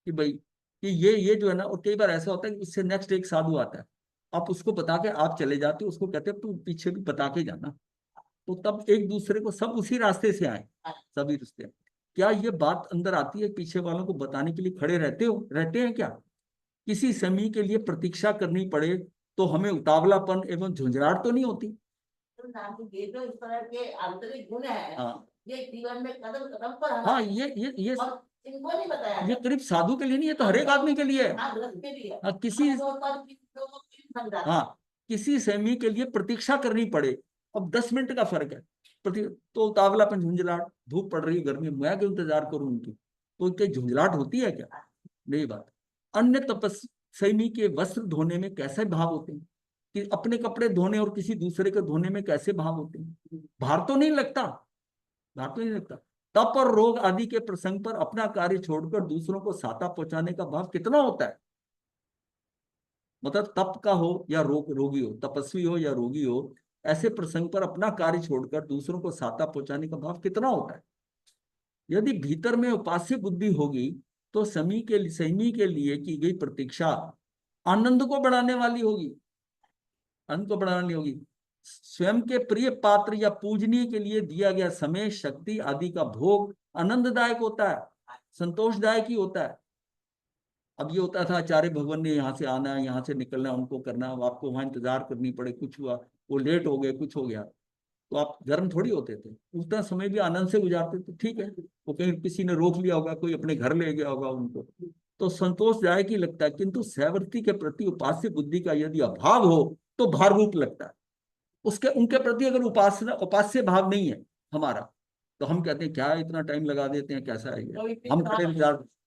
कि भाई कि ये जो है ना। और कई बार ऐसा होता है कि इससे नेक्स्ट एक साधु आता है, आप उसको बता के आप चले जाते हो, उसको कहते हो तू पीछे भी बता के जाना, तो तब एक दूसरे को सब उसी रास्ते से आए, सभी रिश्ते। क्या ये बात अंदर आती है, पीछे वालों को बताने के लिए खड़े रहते हैं क्या? किसी समय के लिए प्रतीक्षा करनी पड़े तो हमें उतावलापन एवं झुंझलाहट तो नहीं होती? तो नाम ये जो इस तरह के आंतरिक गुण है, हाँ ये जीवन में कदम कदम पर हाँ, हमारे, ये और इनको नहीं बताया ये जाता। करीब साधु के लिए नहीं है, तो हर एक आदमी के लिए है। हाँ, ग्रस्त के लिए। हाँ, किसी लोगों को समझाते हैं। हाँ किसी सेमी के लिए प्रतीक्षा करनी पड़े, अब 10 मिनट का फर्क है, तो उतावलापन झुंझलाहट, धूप पड़ रही है गर्मी, मैं क्यों इंतजार करूं उनकी, तो क्या झुंझलाहट होती है क्या? नहीं बात। अन्य तपस्वी के वस्त्र धोने में कैसे भाव होते हैं, कि अपने कपड़े धोने और किसी दूसरे के धोने में कैसे भाव होते हैं? भार तो नहीं लगता, भार तो नहीं लगता। तप और रोग आदि के प्रसंग पर अपना कार्य छोड़कर दूसरों को साता पहुंचाने का भाव कितना होता है? मतलब तप का हो या रोगी हो, तपस्वी हो या रोगी हो, ऐसे प्रसंग पर अपना कार्य छोड़कर दूसरों को साता पहुंचाने का भाव कितना होता है? यदि भीतर में उपास्य बुद्धि होगी तो समी के लिए की गई प्रतीक्षा आनंद को बढ़ाने वाली होगी, आनंद को बढ़ाने होगी। स्वयं के प्रिय पात्र या पूजनीय के लिए दिया गया समय, शक्ति आदि का भोग आनंददायक होता है, संतोषदायक ही होता है। अब ये होता था आचार्य भगवान ने यहाँ से आना, यहाँ से निकलना, उनको करना, अब आपको वहां इंतजार करनी पड़े, कुछ हुआ, वो लेट हो गए, कुछ हो गया, तो आप गर्म थोड़ी होते थे, उतना समय भी आनंद से गुजारते थे। ठीक है, वो कहीं किसी ने रोक लिया होगा, कोई अपने घर ले गया होगा उनको, तो संतोषदायक ही लगता है। किंतु सैवर्ती के प्रति उपास्य बुद्धि का यदि अभाव हो तो भार रूप लगता है। उसके उनके प्रति अगर उपास्य भाव नहीं है हमारा, तो हम कहते हैं क्या इतना टाइम लगा देते हैं, कैसा है ये,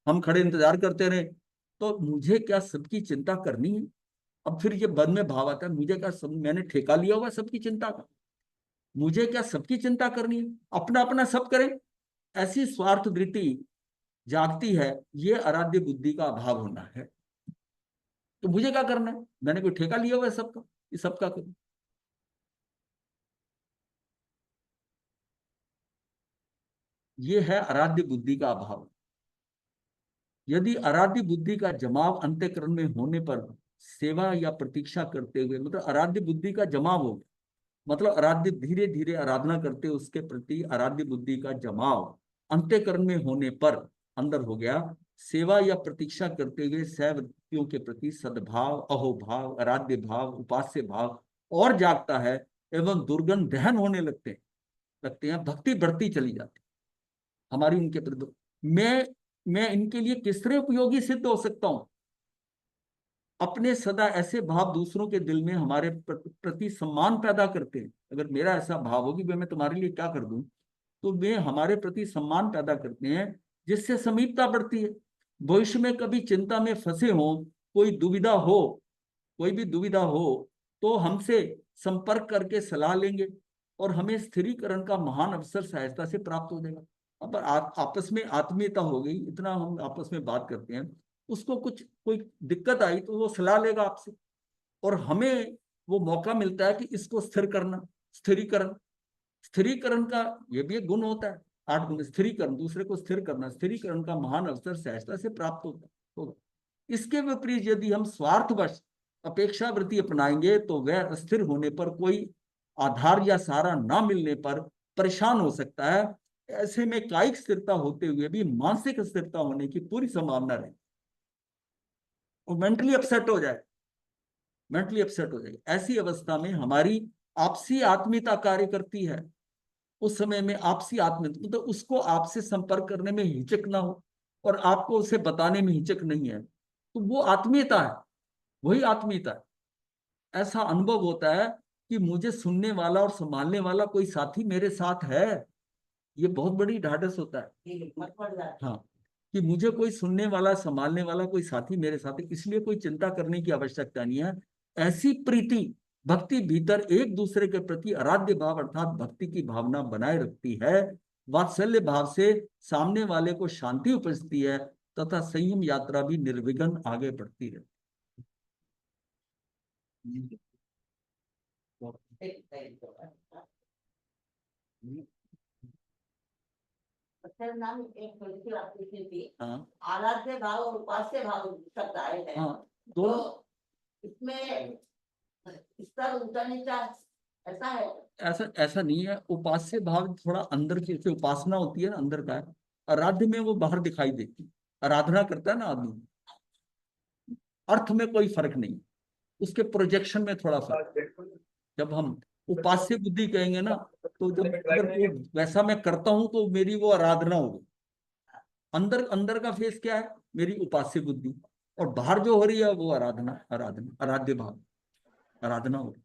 हम खड़े इंतजार करते रहे, तो मुझे क्या सबकी चिंता करनी है? अब फिर ये मन में भाव आता है, मुझे क्या मैंने ठेका लिया होगा सबकी चिंता का, मुझे क्या सबकी चिंता करनी है, अपना अपना सब करें, ऐसी स्वार्थ वृत्ति जागती है। ये आराध्य बुद्धि का अभाव होना है। तो मुझे क्या करना है, मैंने कोई ठेका लिया हुआ है सबका, ये सबका करूं? ये है आराध्य बुद्धि का अभाव। यदि आराध्य बुद्धि का जमाव अंतःकरण में होने पर सेवा या प्रतीक्षा करते हुए, मतलब आराध्य बुद्धि का जमाव हो गया, मतलब आराध्य धीरे धीरे आराधना करते उसके प्रति आराध्य बुद्धि का जमाव अंतःकरण में होने पर अंदर हो गया, सेवा या प्रतीक्षा करते हुए सैवृत्तियों के प्रति सद्भाव, अहोभाव, आराध्य भाव, उपास्य भाव और जागता है, एवं दुर्गंध दहन होने लगते हैं, भक्ति बढ़ती चली जाती हमारी उनके प्रति। मैं इनके लिए किस तरह उपयोगी सिद्ध हो सकता हूं? अपने सदा ऐसे भाव दूसरों के दिल में हमारे प्रति सम्मान पैदा करते हैं। अगर मेरा ऐसा भाव हो कि मैं तुम्हारे लिए क्या कर दूं, तो वे हमारे प्रति सम्मान पैदा करते हैं, जिससे समीपता बढ़ती है। भविष्य में कभी चिंता में फंसे हो, कोई भी दुविधा हो तो हमसे संपर्क करके सलाह लेंगे और हमें स्थिरीकरण का महान अवसर सहजता से प्राप्त हो जाएगा। अब आपस में आत्मीयता हो गई, इतना हम आपस में बात करते हैं, उसको कोई दिक्कत आई तो वो सलाह लेगा आपसे, और हमें वो मौका मिलता है कि इसको स्थिर करना। स्थिरीकरण का ये भी एक गुण होता है, 8 गुण। स्थिरीकरण, दूसरे को स्थिर करना, स्थिरीकरण का महान अवसर सहजता से प्राप्त होगा। इसके विपरीत यदि हम स्वार्थवश अपेक्षावृत्ति अपनाएंगे तो वह अस्थिर होने पर, कोई आधार या सहारा ना मिलने पर परेशान हो सकता है। ऐसे में कायिक स्थिरता होते हुए भी मानसिक स्थिरता होने की पूरी संभावना रहे, और मेंटली अपसेट हो जाए। ऐसी अवस्था में हमारी आपसी आत्मीयता कार्य करती है, उस समय में आपसी आत्मीयता, मतलब उसको आपसे संपर्क करने में हिचक ना हो और आपको उसे बताने में हिचक नहीं है, तो वो आत्मीयता है, वही आत्मीयता है। ऐसा अनुभव होता है कि मुझे सुनने वाला और संभालने वाला कोई साथी मेरे साथ है, ये बहुत बड़ी ढाढ़स होता है। ये हिम्मत बढ़ जाती है। हाँ, कि मुझे कोई सुनने वाला संभालने वाला कोई साथी मेरे साथ है, इसलिए कोई चिंता करने की आवश्यकता नहीं है। ऐसी प्रीति भक्ति भीतर एक दूसरे के प्रति आराध्य भाव अर्थात भक्ति की भावना बनाए रखती है। वात्सल्य भाव से सामने वाले को शांति उपजती है तथा संयम यात्रा भी निर्विघ्न आगे बढ़ती रहती अच्छा नाम एक थोड़ी सी बात पूछनी थी। है। हाँ आराध्य भाव और उपास्य भाव शब्द आए हैं, हाँ, तो दोनों इसमें स्तर ऊंचा नीचा ऐसा है? ऐसा ऐसा नहीं है। उपास्य भाव थोड़ा अंदर की, जैसे उपासना होती है ना अंदर का है, आराध्य में वो बाहर दिखाई देती है। आराधना करता है ना आदमी, अर्थ में कोई फर्क नहीं, उसके प्रोजेक्शन में थोड़ा फर्क। जब हम उपास्य बुद्धि कहेंगे ना, तो जब अगर वो वैसा मैं करता हूं तो मेरी वो आराधना होगी। अंदर अंदर का फेस क्या है, मेरी उपास्य बुद्धि, और बाहर जो हो रही है वो आराधना, आराधना आराध्य भाव, आराधना हो रही,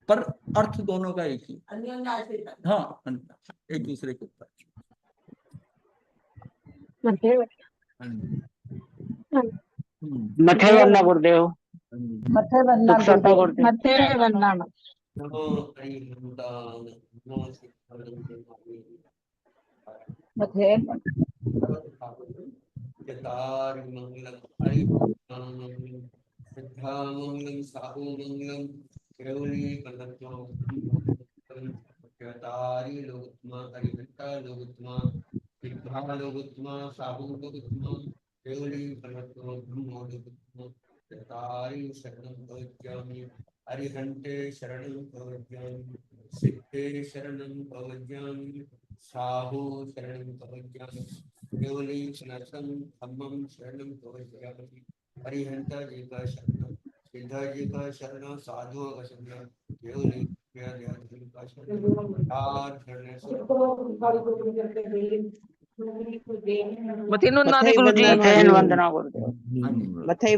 पर अर्थ दोनों का एक ही। अन्योन्य आश्रित है। हाँ, एक दूसरे के ऊपर। मथे वरना गुरुदेव, मथे बनना दुख सता गुरुदेव। मथे बनना नमो हरि हनुमान, नमो सिद्धार्थ मथे जतारि मंगलम हरि मंगलम सिद्धा मंगलम साहु मंगलम केवली कलत्व जतारि लोकत्मा हरिभक्ता लोकत्मा सिद्धा लोकत्मा साहु लोकत्मा केवली कलत्व ब्रह्म लोकत्मा जतारि शरणं भवत्यामि हरिहन्ते शरणं भवत्यामि सिद्धे शरणं भवत्यामि साहु शरणं भवत्यामि केवली सनातन धम्मं शरणं भवत्यामि हरिहंता जी का शरण सिद्धा जी का शरण साधुओं का शरण केवली जी का शरण चार शरण मथे नुन्ना दी गुरुजी, जैन वंदना गुरुदेव। हाँ जी। मथे